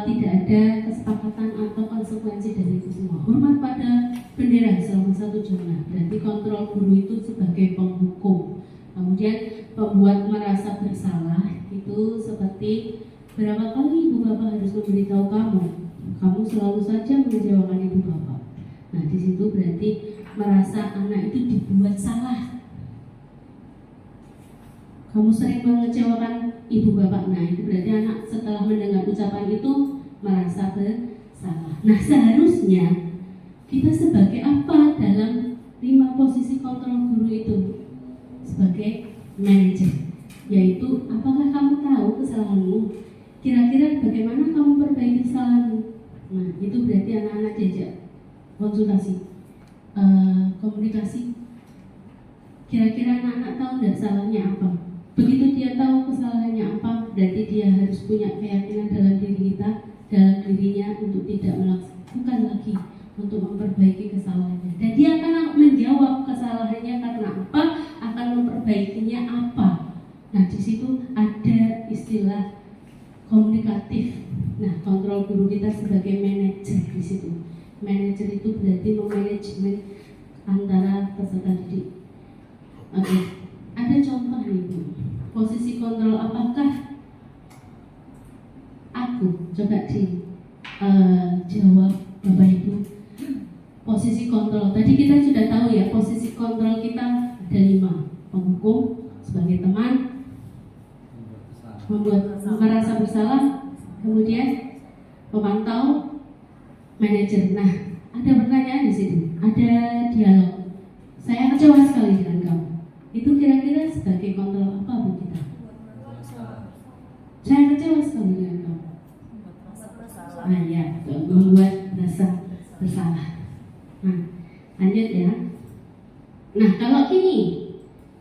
tidak ada kesepakatan atau konsekuensi dari itu semua. Hormat pada bendera selama 1 jam. Nah, berarti kontrol guru itu sebagai penghukum. Kemudian membuat merasa bersalah itu seperti berapa kali ibu bapak harus memberitahu kamu selalu saja mengecewakan ibu bapak. Nah, di situ berarti merasa anak itu dibuat salah. Kamu sering mengecewakan ibu bapak. Nah, itu berarti anak setelah mendengar ucapan itu merasa bersalah. Nah, seharusnya kita sebagai apa dalam 5 posisi kontrol guru itu? Sebagai manajer, yaitu apakah kamu tahu kesalahanmu? Kira-kira bagaimana kamu perbaiki kesalahanmu? Nah, itu berarti anak-anak diajak konsultasi, komunikasi. Kira-kira anak-anak tahu nggak salahnya apa? Begitu dia tahu kesalahannya apa, berarti dia harus punya keyakinan dalam diri kita, dalam dirinya untuk tidak melakukan lagi, untuk memperbaiki kesalahannya. Dan dia akan menjawab kesalahannya karena apa, akan memperbaikinya apa. Nah, di situ ada istilah komunikatif. Nah, kontrol guru kita sebagai manajer di situ. Manajer itu berarti memanajemen antara peserta didik. Oke, ada contoh nih Bu. Posisi kontrol apakah aku coba jawab Bapak Ibu. Posisi kontrol tadi kita sudah tahu ya, posisi kontrol kita ada 5. Penghukum sebagai teman, membuat merasa bersalah, kemudian pemantau, manajer. Nah, ada pertanyaan di sini, ada dialog. Saya kecewa sekali dengan kamu. Itu kira-kira sebagai kontrol apa buat kita? Saya kecewa sekali dengan kamu. Nah, ya, membuat rasa bersalah. Nah, lanjut ya. Nah, kalau ini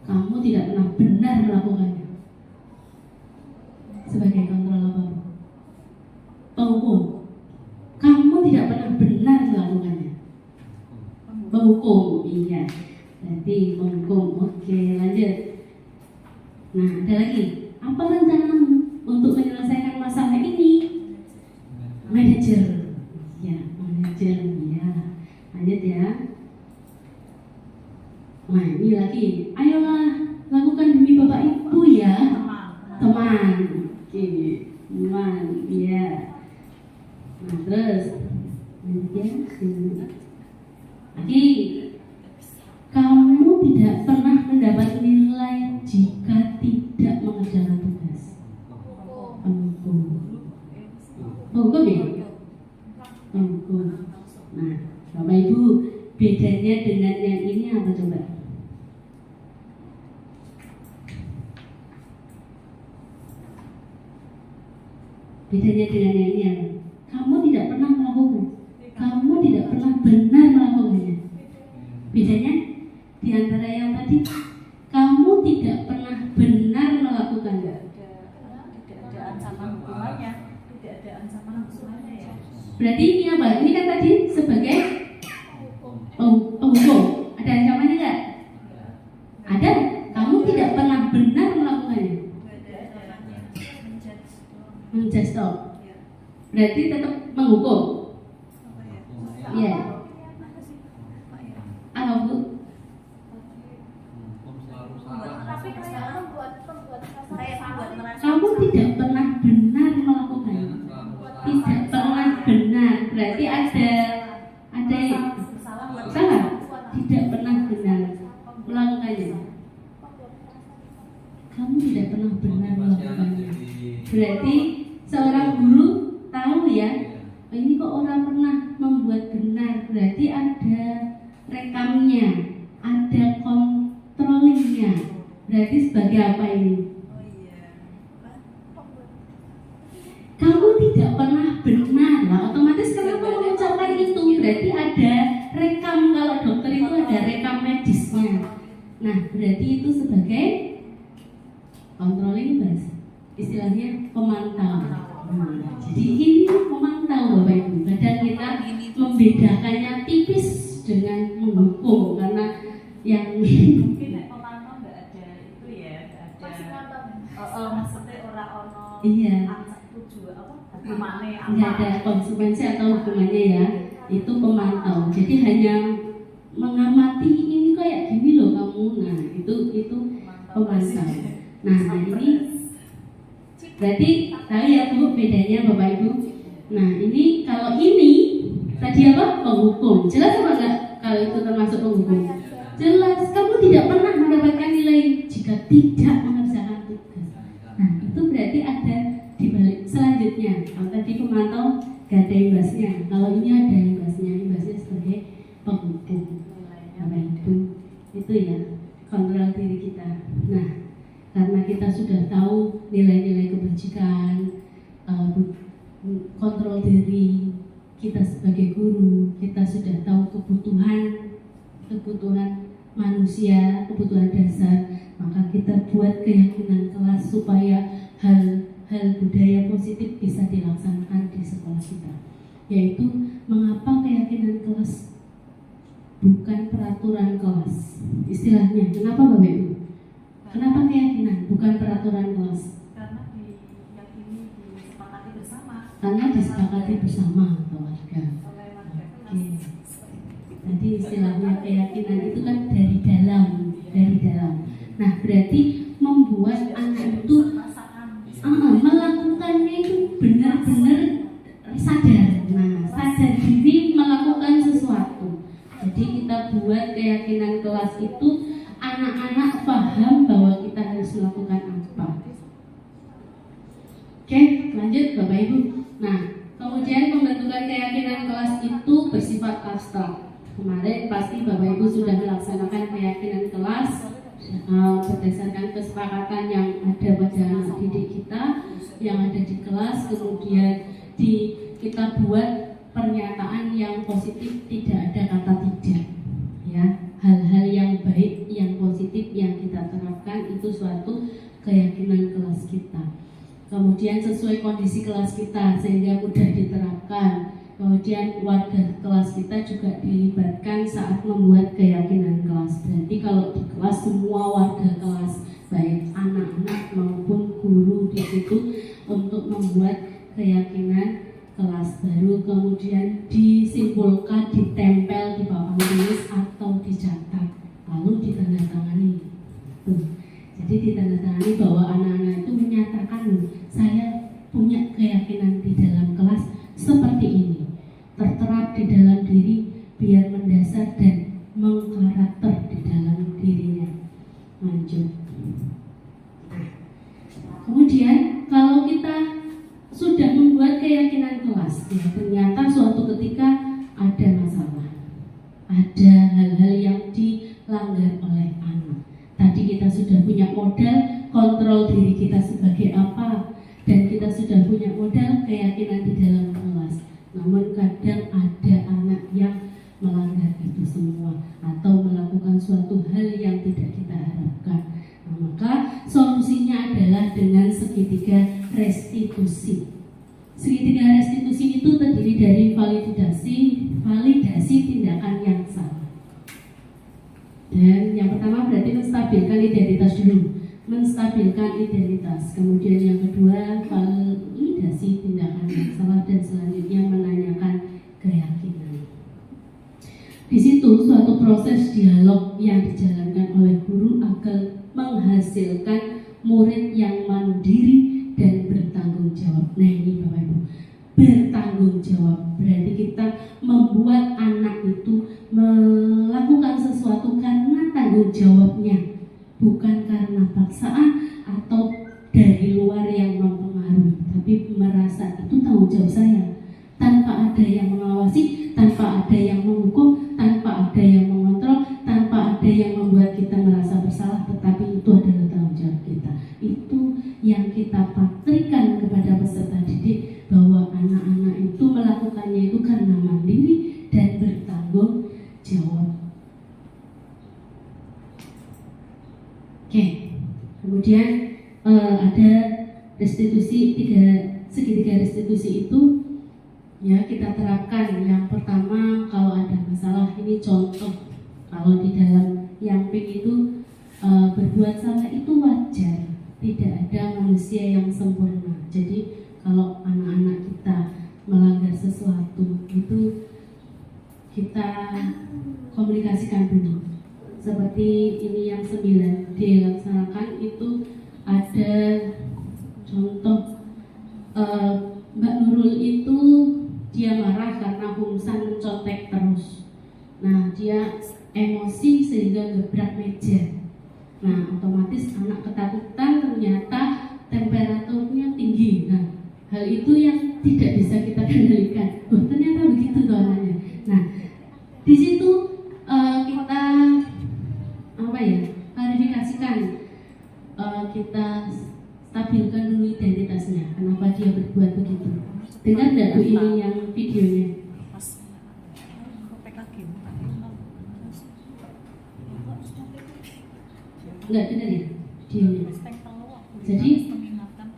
kamu tidak pernah benar melakukannya, sebagai kontrol apa? Penghukum. Kamu tidak pernah benar melakukannya. Penghukum, iya. Berarti penghukum. Oke, lanjut. Nah, ada lagi. Apa rencanamu untuk menyelesaikan masalah ini? Manajer. Ya, manajer. Ya. Lanjut ya. Nah, ini lagi. Ayolah, lakukan demi Bapak Ibu ya. Teman. Oke, teman. Ya. Nah, terus lanjut ya. Lagi. Kamu tidak pernah mendapat nilai jika tidak mengerjakan tugas. Penghukum. Penghukum ya? Penghukum. Nah, Bapak Ibu, bedanya dengan yang ini apa coba? Bedanya dengan yang ini apa? Kamu tidak pernah melakukan. Kamu tidak pernah benar melakukannya. Bedanya? Di antara yang tadi, kamu tidak pernah benar melakukannya. Tidak ada ancaman hukumannya, tidak ada ancaman hukumannya ya. Berarti ini apa? Ini kan tadi sebagai penghukum. Ada ancamannya nggak? Ada. Kamu tidak pernah benar melakukannya. Menjudge. Berarti tetap menghukum. Iya. Apa Bu? Kamu tidak pernah benar melakukannya. Tidak pernah benar. Berarti ada salah. Tidak pernah benar melakukannya. Kamu tidak pernah benar melakukannya. Berarti seorang guru tahu ya, ini kok orang pernah membuat benar. Berarti ada rekamnya, ada kontrolingnya. Berarti sebagai apa ini? Kamu tidak pernah benar. Nah, otomatis kenapa mengucapkan itu? Berarti ada rekam, kalau dokter itu ada rekam medisnya. Nah, berarti itu sebagai controlling bus, istilahnya pemantau. Nah, jadi ini memantau Bapak Ibu. Kadang kita membedakannya tipis dengan menghukum, karena yang mungkin pemantau nggak ada itu ya, nggak ada maksudnya orang iya, nggak ada konsekuensi atau hukumannya ya, itu pemantau. Jadi hanya mengamati, ini kayak gini loh kamu. Nah, itu pemantau. Nah, ini berarti tahu ya Bu bedanya Bapak Ibu. Nah, ini kalau ini tadi apa? Penghukum. Jelas apa enggak kalau itu termasuk penghukum? Jelas. Kamu tidak pernah mendapatkan nilai jika tidak mengerjakan tugas. Nah, itu berarti ada di balik selanjutnya. Kalau tadi pemantau gak ada imbasnya. Kalau ini ada imbasnya. Imbasnya sebagai penghukum. Bapak Ibu, itu ya kontrol diri kita. Nah, karena kita sudah tahu nilai-nilai kebajikan, kontrol diri kita sebagai guru, kita sudah tahu kebutuhan manusia, kebutuhan dasar, maka kita buat keyakinan kelas supaya hal budaya positif bisa dilaksanakan di sekolah kita, yaitu mengapa keyakinan kelas bukan peraturan kelas. Istilahnya, kenapa Bapak Ibu? Kenapa keyakinan bukan peraturan kelas? Karena diyakini, disepakati bersama. Karena disepakati bersama keluarga. Oke. Jadi istilahnya keyakinan itu kan dari dalam. Nah, berarti membuat anak itu melakukannya itu benar-benar sadar. Nah, sadar diri melakukan sesuatu. Jadi kita buat keyakinan kelas itu anak-anak paham bahwa kita harus melakukan apa. Oke, lanjut Bapak Ibu. Nah, kemudian pembentukan keyakinan kelas itu bersifat abstrak. Kemarin pasti Bapak Ibu sudah melaksanakan keyakinan kelas berdasarkan kesepakatan yang ada pada anak didik kita yang ada di kelas. Kemudian kita buat pernyataan yang positif, tidak ada kata tidak. Ya, hal-hal yang baik, yang positif yang kita terapkan itu suatu keyakinan kelas kita. Kemudian sesuai kondisi kelas kita sehingga mudah diterapkan. Kemudian warga kelas kita juga dilibatkan saat membuat keyakinan kelas. Berarti kalau di kelas semua warga kelas, baik anak-anak maupun guru di situ untuk membuat keyakinan kelas baru, kemudian disimpulkan, ditempel di papan tulis atau dicatat, lalu ditandatangani. Jadi ditandatangani bahwa anak-anak itu menyatakan, saya punya keyakinan di dalam kelas seperti ini, terterap di dalam diri biar mendasar dan mengkarakter di dalam dirinya. Lanjut. Kemudian kalau kita sudah membuat keyakinan kelas, ya, ternyata suatu ketika ada masalah, ada hal-hal yang dilanggar oleh anak. Tadi kita sudah punya modal kontrol diri kita sebagai apa, dan kita sudah punya modal keyakinan di dalam kelas. Namun kadang ada anak yang melanggar itu semua atau melakukan suatu hal yang tidak kita harapkan. Nah, maka solusinya adalah dengan segitiga restitusi. Segitiga restitusi itu terdiri dari validasi tindakan yang salah. Dan yang pertama berarti menstabilkan identitas dulu, menstabilkan identitas. Kemudian yang kedua validasi tindakan yang salah, dan selanjutnya menanyakan keyakinan. Di situ suatu proses dialog yang dijalankan oleh guru agar menghasilkan murid yang mandiri dan bertanggung jawab. Nah ini Bapak Ibu, bertanggung jawab berarti kita membuat anak itu melakukan sesuatu karena tanggung jawabnya, bukan karena paksaan atau dari luar yang mempengaruhi, tapi merasa itu tanggung jawab saya, tanpa ada yang mengawasi, tanpa ada yang menghukum, tanpa ada yang mengontrol, tanpa ada yang membuat kita merasa bersalah, tetapi itu adalah tanggung jawab kita. Itu yang kita patrikan kepada peserta didik, bahwa Oke. Kemudian ada restitusi segitiga restitusi itu ya kita terapkan. Yang pertama, kalau ada masalah, ini contoh, kalau di dalam yang pink itu berbuat salah itu wajar, tidak ada manusia yang sempurna. Jadi kalau anak-anak kita melanggar sesuatu itu kita komunikasikan dulu. Seperti ini yang 9 dilaksanakan itu ada contoh Mbak Nurul itu dia marah karena Humsan mencontek terus. Nah dia emosi sehingga gebrak meja. Nah otomatis anak ketakutan, ternyata temperaturnya tinggi. Nah hal itu yang tidak bisa kita kendalikan. Oh ternyata begitu tuh anaknya. Nah di situ kita klarifikasikan, kita stabilkan dulu identitasnya. Kenapa dia berbuat begitu? Dengar nggak Bu ini yang videonya? Enggak dengar ya videonya. Jadi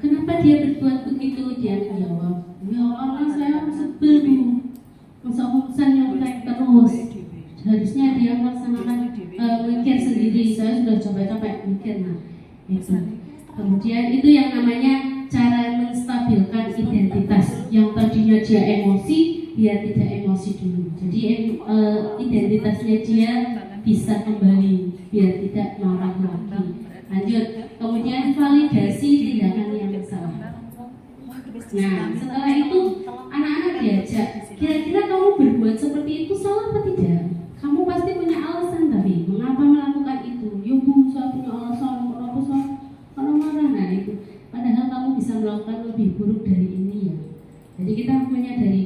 kenapa dia berbuat begitu? Dia menjawab, ya Allah saya sebel masa Humsan nyontek terus. Harusnya dia melaksanakan mikir sendiri. Saya sudah coba-coba mikir. Nah itu. Kemudian itu yang namanya cara menstabilkan identitas. Yang tadinya dia emosi, dia tidak emosi dulu. Jadi identitasnya dia bisa kembali, biar tidak marah lagi. Lanjut. Kemudian validasi tindakan yang salah. Nah setelah itu anak-anak diajak, kira-kira kamu berbuat seperti itu salah atau tidak? Kamu pasti punya alasan, tapi mengapa melakukan itu? Ya Bu, saya punya alasan, kenapa saya karena marah. Nah itu, padahal kamu bisa melakukan lebih buruk dari ini ya. Jadi kita menyadari,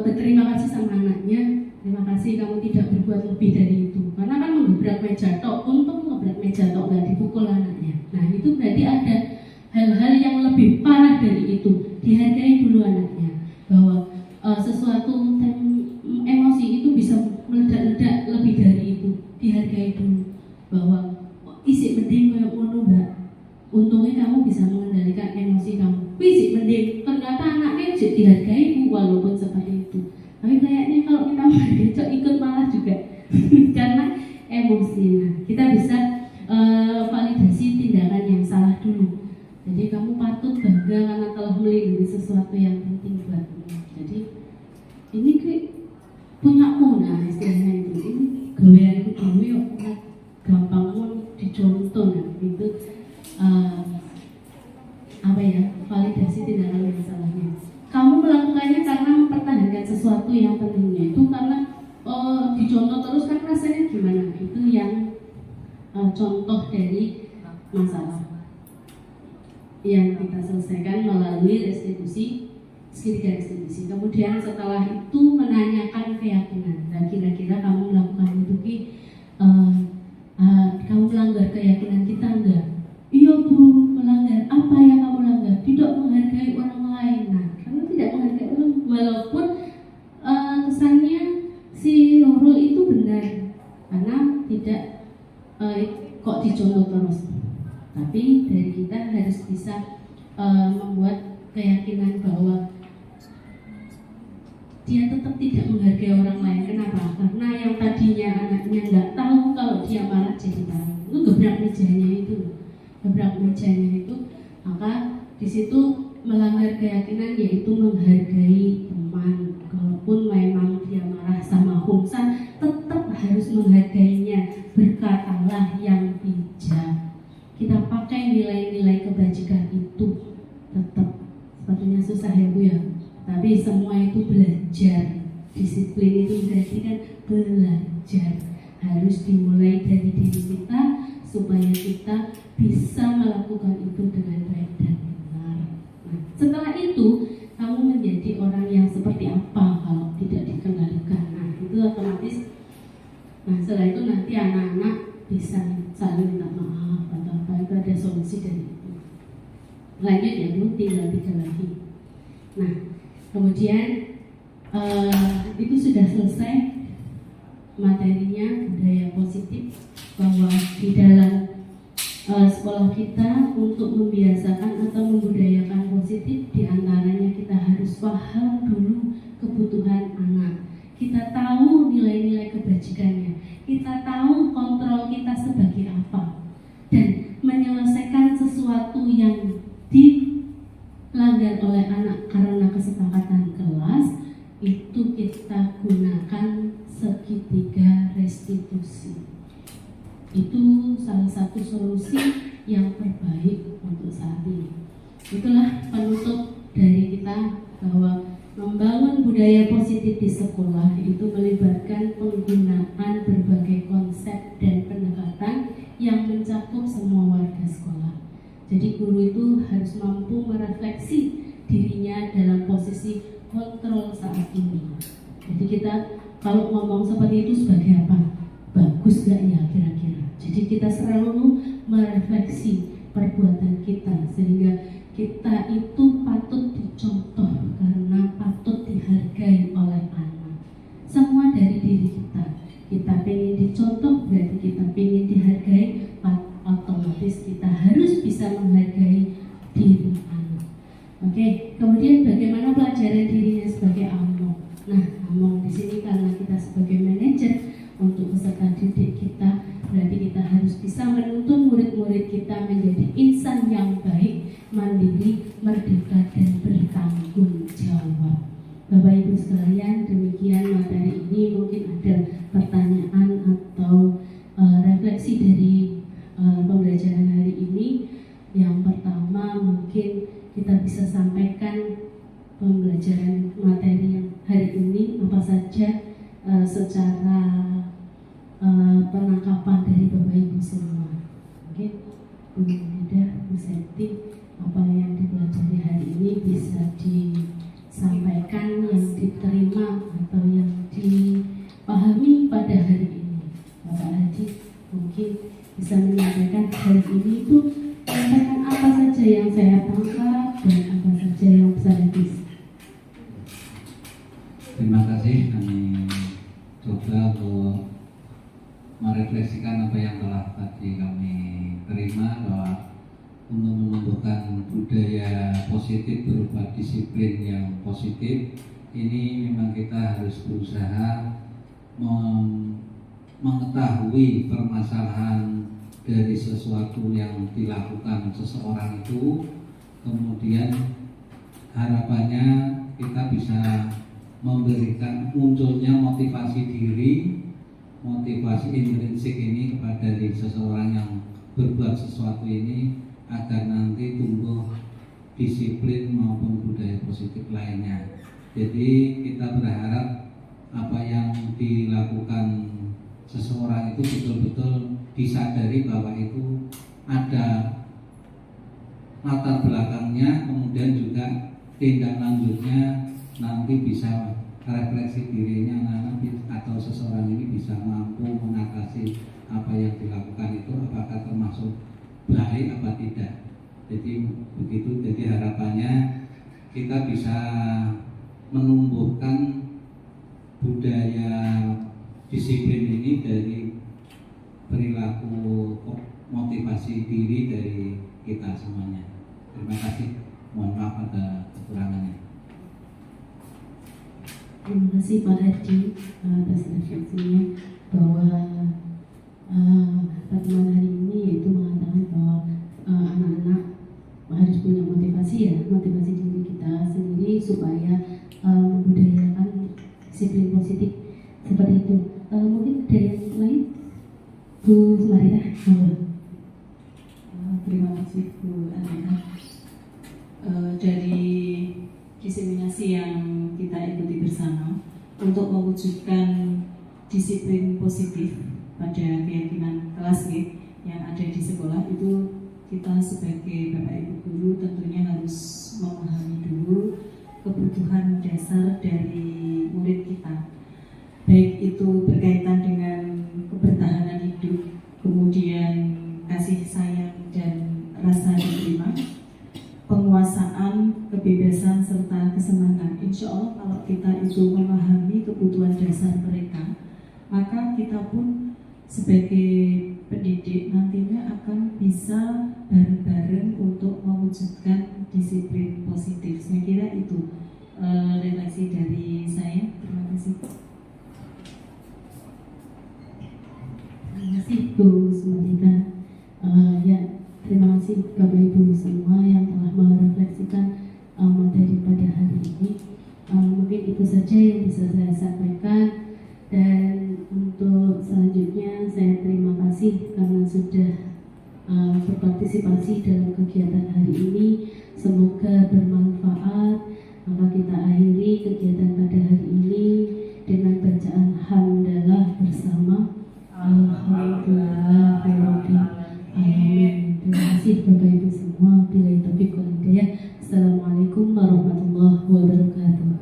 berterima kasih sama anaknya. Terima kasih kamu tidak berbuat lebih dari itu. Karena kan menggebrak meja tok, untuk menggebrak meja tok nggak dipukul anaknya. Nah itu berarti ada hal-hal yang lebih parah dari itu. Dihargai dulu anaknya, bahwa sesuatu emosi itu bisa meledak-ledak lebih dari itu. Dihargai dulu bahwa isi mending kayak ngono Mbak. Untungnya kamu bisa mengendalikan emosi kamu. Isi mending, ternyata anaknya juga dihargai Bu, walaupun seperti itu. Tapi kayaknya kalau kita besok ikut malah juga karena emosi. Nah, kita bisa validasi tindakan yang salah dulu. Jadi kamu patut bangga karena telah melindungi sesuatu yang penting buatmu. Jadi ini punyamu, nah istilahnya itu. Ini gaweanku dhewe kok gampang dicontoh. Nah itu validasi tindakan yang salahnya. Kamu melakukannya karena mempertahankan sesuatu yang pentingnya. Itu karena dicontoh terus kan rasanya gimana? Itu yang contoh dari masalah yang kita selesaikan melalui restitusi, segitiga restitusi. Kemudian setelah itu menanyakan keyakinan. Nah kira-kira kamu melakukan itu kamu melanggar keyakinan kita enggak? Iya Bu, melanggar. Apa yang kamu langgar? Tidak menghargai orang lain. Nah, kamu tidak menghargai orang, walaupun kesannya si Nurul itu benar, karena tidak kok dicontoh terus. Tapi dari kita harus bisa membuat keyakinan bahwa dia tetap tidak menghargai orang lain. Kenapa? Karena yang tadinya anaknya nggak tahu kalau dia marah jadi tahu. Itu gebrak mejanya itu. Maka di situ melanggar keyakinan, yaitu menghargai teman. Kalaupun memang dia marah sama Humsan, tetap harus menghargainya. Berkatalah yang bijak. Kita pakai nilai-nilai kebajikan itu. Tetap sepertinya susah ya Bu ya, tapi semua itu belajar. Disiplin itu berarti kan belajar. Harus dimulai dari diri kita supaya kita bisa melakukan itu dengan baik dan benar. Nah, setelah itu kamu menjadi orang yang seperti apa kalau tidak dikendalikan. Nah, itu otomatis. Nah, setelah itu nanti anak-anak bisa saling minta maaf atau apa, itu ada solusi dari itu. Lanjut ya Bu, tinggal 3 lagi. Nah, kemudian itu sudah selesai materinya budaya positif, bahwa di dalam sekolah kita untuk membiasakan atau membudayakan positif, diantaranya kita harus paham dulu kebutuhan anak. Kita tahu nilai-nilai kebajikannya, kita tahu kontrol kita sebagai apa, dan menyelesaikan sesuatu yang dilanggar oleh anak karena kesepakatan kelas, itu kita gunakan segitiga restitusi. Itu salah satu solusi yang terbaik untuk saat ini. Itulah penutup dari kita bahwa membangun budaya positif di sekolah itu melibatkan penggunaan berbagai konsep dan pendekatan yang mencakup semua warga sekolah. Jadi guru itu harus mampu merefleksi dirinya dalam posisi kontrol saat ini. Jadi kita kalau ngomong seperti itu sebagai apa? Bagus gak ya kira-kira? Jadi kita selalu merefleksi perbuatan kita sehingga kita itu patut dicontoh karena patut dihargai oleh anak. Semua dari diri kita. Kita pengen dicontoh berarti kita pengen dihargai, otomatis kita harus bisa menghargai diri anak. Oke, kemudian bagaimana pelajaran dirinya sebagai among? Nah, among di sini karena kita sebagai manajer untuk peserta didik kita, berarti kita harus bisa menuntun murid-murid kita menjadi insan yang baik, mandiri, merdeka, dan bertanggung jawab. Bapak Ibu sekalian, demikian materi ini. Mungkin ada pertanyaan atau refleksi dari pembelajaran hari ini. Yang pertama, mungkin kita bisa sampaikan pembelajaran materi yang hari ini apa saja secara penangkapan dari Bapak Ibu semua. Oke, Bu Nida, Bu Seti, apa yang dipelajari hari ini bisa disampaikan, yang diterima atau yang dipahami pada hari ini. Bapak Haji mungkin bisa menyampaikan hari ini itu menyampaikan apa saja yang saya tangkap dan apa saja yang saya bisa. Terima kasih. Kami coba untuk merefleksikan apa yang telah tadi kami terima, bahwa untuk menumbuhkan budaya positif berupa disiplin yang positif ini memang kita harus berusaha mengetahui permasalahan dari sesuatu yang dilakukan seseorang itu, kemudian harapannya kita bisa memberikan munculnya motivasi diri, motivasi intrinsik ini kepada diri seseorang yang berbuat sesuatu ini, agar nanti tumbuh disiplin maupun budaya positif lainnya. Jadi kita berharap apa yang dilakukan seseorang itu betul-betul disadari bahwa itu ada latar belakangnya, kemudian juga tindak lanjutnya nanti bisa refleksi dirinya anak-anak atau seseorang ini bisa mampu mengatasi apa yang dilakukan itu apakah termasuk baik apa tidak. Jadi begitu, jadi harapannya kita bisa menumbuhkan budaya disiplin ini dari perilaku motivasi diri dari kita semuanya. Terima kasih, mohon maaf ada kekurangannya. Terima kasih Pak Haji atas refleksinya, bahwa pertemuan hari ini yaitu mengatakan bahwa anak-anak harus punya motivasi ya, motivasi diri kita sendiri supaya membudayakan disiplin positif seperti itu. Mungkin ada yang lain, Bu Sumarita. Terima kasih Bu Anita. Dari diseminasi yang kita ikuti bersama untuk mewujudkan disiplin positif pada keyakinan kelas yang ada di sekolah, itu kita sebagai Bapak Ibu guru tentunya harus memahami dulu kebutuhan dasar dari murid kita, baik itu berkaitan dengan kebertahanan hidup, kemudian kasih sayang dan rasa diterima, penguasaan, kebebasan, serta kesenangan. Insya Allah kalau kita itu memahami kebutuhan dasar mereka, maka kita pun sebagai pendidik nantinya akan bisa bisa bareng-bareng untuk mewujudkan disiplin positif. Saya kira itu refleksi dari saya. Terima kasih. Terima kasih Bu Sumatika. Ya, terima kasih Bapak Ibu semua yang telah merefleksikan materi pada hari ini. Mungkin itu saja yang bisa saya sampaikan, dan untuk selanjutnya saya terima kasih karena sudah berpartisipasi dalam kegiatan hari ini. Semoga bermanfaat. Maka kita akhiri kegiatan pada hari ini dengan bacaan hamdalah bersama. Alhamdulillahirabbil alamin. Terima kasih Bapak Ibu semua. Billahi taufiq wal hidayah. Assalamualaikum warahmatullahi wabarakatuh.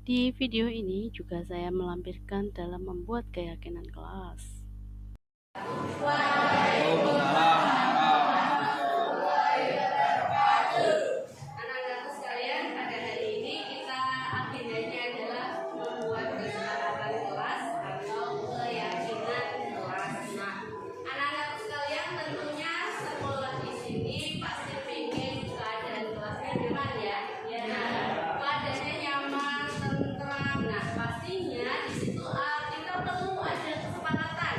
Di video ini juga saya melampirkan dalam membuat keyakinan kelas. Anak-anakku sekalian, pada hari ini kita agendanya adalah membuat kesepakatan kelas atau keyakinan kelas. Nah, anak-anakku sekalian, tentunya sekolah di sini pasti pengen keadaan kelasnya gimana ya? Ya, keadaannya nyaman, tentram. Nah, pastinya di situ kita perlu ada kesepakatan.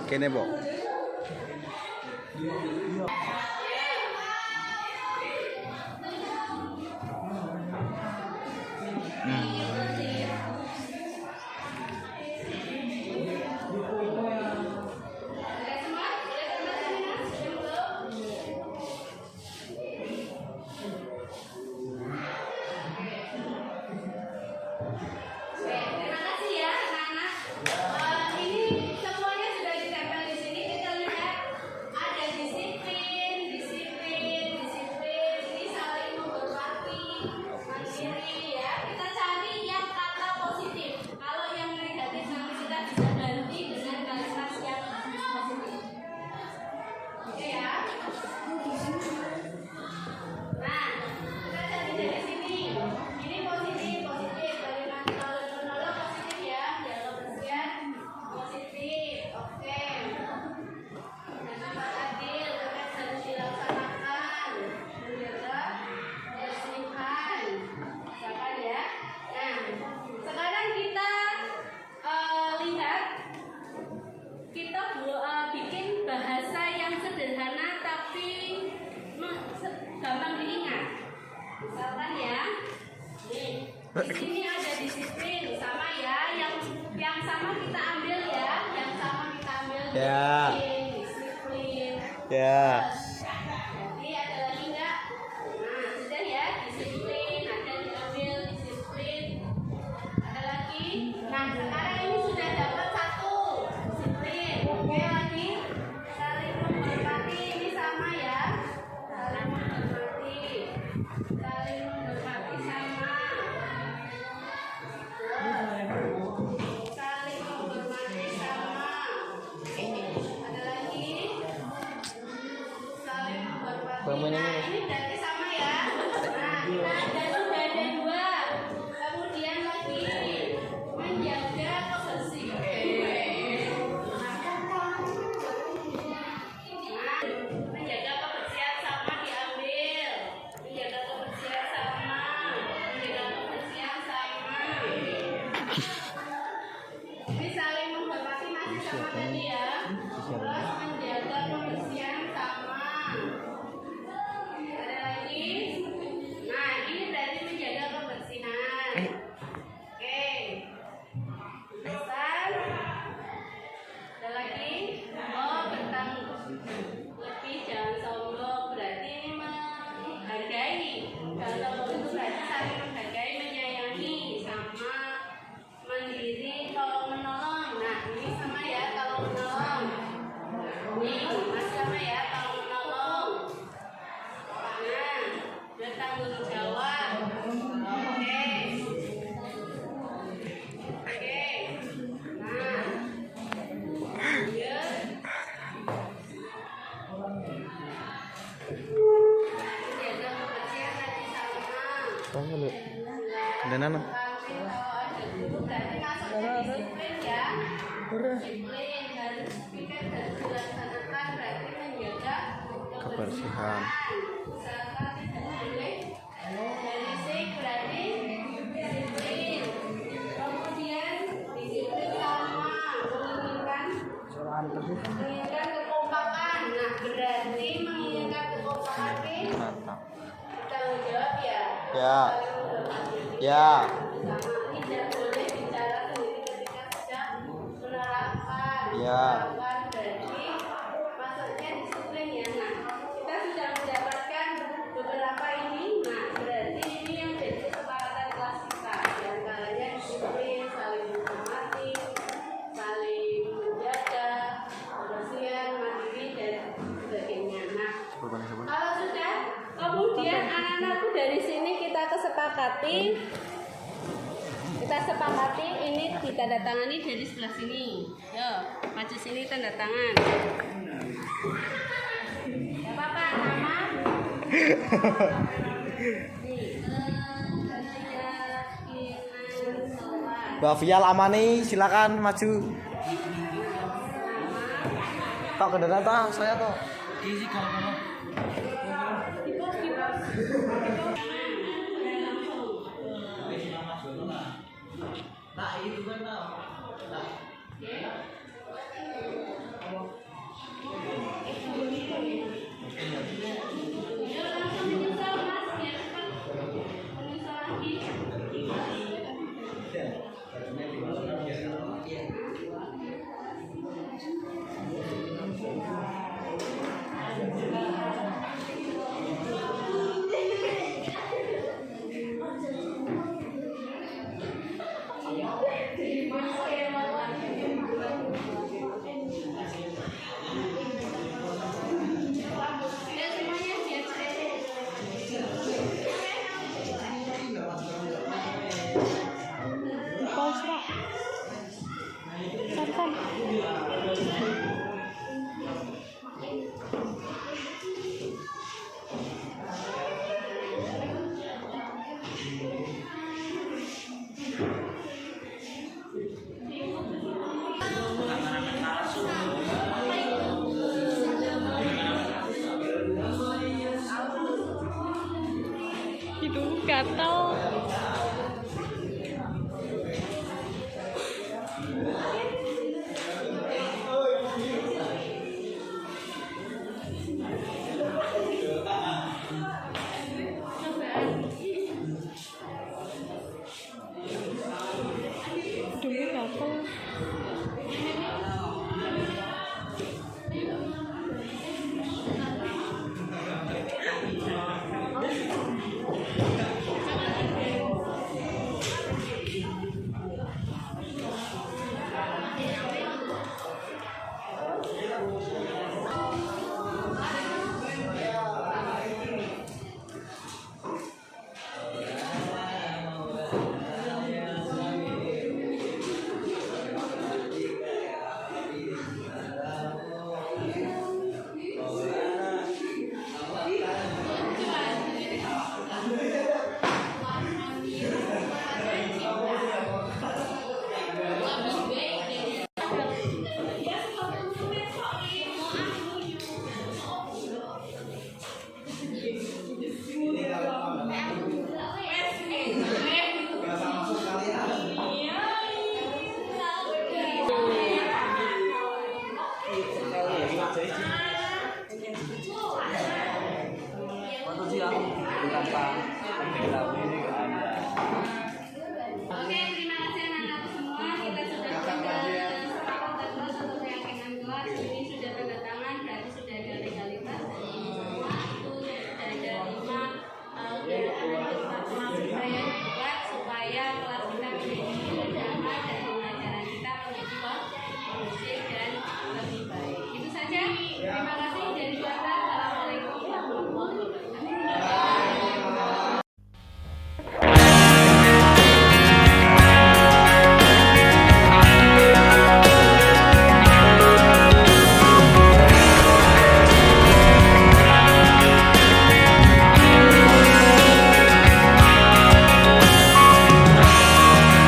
Kene, Bo. Terima kasih ya anak-anak. Ini semuanya sudah ditempel di sini. Kita lihat ada disiplin. Ini saling menghormati, mandiri ya. Kita cari yang kata positif. Kalau yang negatif nanti kita bisa ganti dengan kalimat yang positif. Oke ya. Nah, kita cari dari sini. Ini positif. Kalimat kalau menolong positif ya. Jaga kebersihan positif. Oke. Dan tempat adil tetap harus dilaksanakan. Menjaga kebersihan. Misalkan ya. Nah, sekarang kita lihat. Kita bikin bahasa yang sederhana tapi gampang diingat. Misalkan ya, nih di sini ada disiplin sama ya, yang sama kita ambil ya, Ya. disiplin. Ya. Jadi ada lagi enggak? Nah, sudah ya, disiplin, ada diambil disiplin. Ada lagi? Nah, sekarang ini sudah dapat satu disiplin. Oke lagi, saling menghormati ini sama ya. Saling menghormati sama. Saling menghormati sama. Ada lagi? Saling menghormati. Nah, ini berarti sama ya. Nah, sudah ada dua. Kemudian lagi menjaga kebersihan. Nah, menjaga kebersihan sama diambil. Menjaga kebersihan sama. Ini saling menghormati masih sama tadi ya. Terus menjaga kebersihan sama. Ada lagi? Nah, ini berarti menjaga kebersihan. Oke. Besar. Ada lagi? Oh, bertanggung lebih, jangan sombong. Berarti ini menghargai. Kalau sombong itu berarti saling menghargai, menyayangi, sama mandiri, tolong menolong. Nah, ini sama ya, tolong menolong. Ini masih sama ya, tolong menolong. Nah, bertanggung jawab. Oke. Nah, ya. Menjaga kebersihan tadi sama. Dan nana. Berarti masuknya disiplin ya. Disiplin harus dilaksanakan, berarti menjaga kebersihan. Misalkan tidak boleh berisik, berarti disiplin. Kemudian disiplin sama menginginkan kekompakan. Nah, berarti menginginkan kekompakan ini tanggung jawab ya. Ya. Ya. Tidak boleh bicara sendiri ketika sedang menerapkan. Ya. Berarti maksudnya disiplin ya. Nah, kita sudah mendapatkan beberapa ini. Nah, berarti ini yang jadi kesepakatan kelas kita. Yang antaranya disiplin, saling menghormati, saling menjaga, sepakati ini ditandatangani dari sebelah sini. Yo, maju sini tanda tangan. Ya apa nama? Mbak Fial Amani, silakan maju. Tok kendaraan toh, saya toh. Hidung gatal.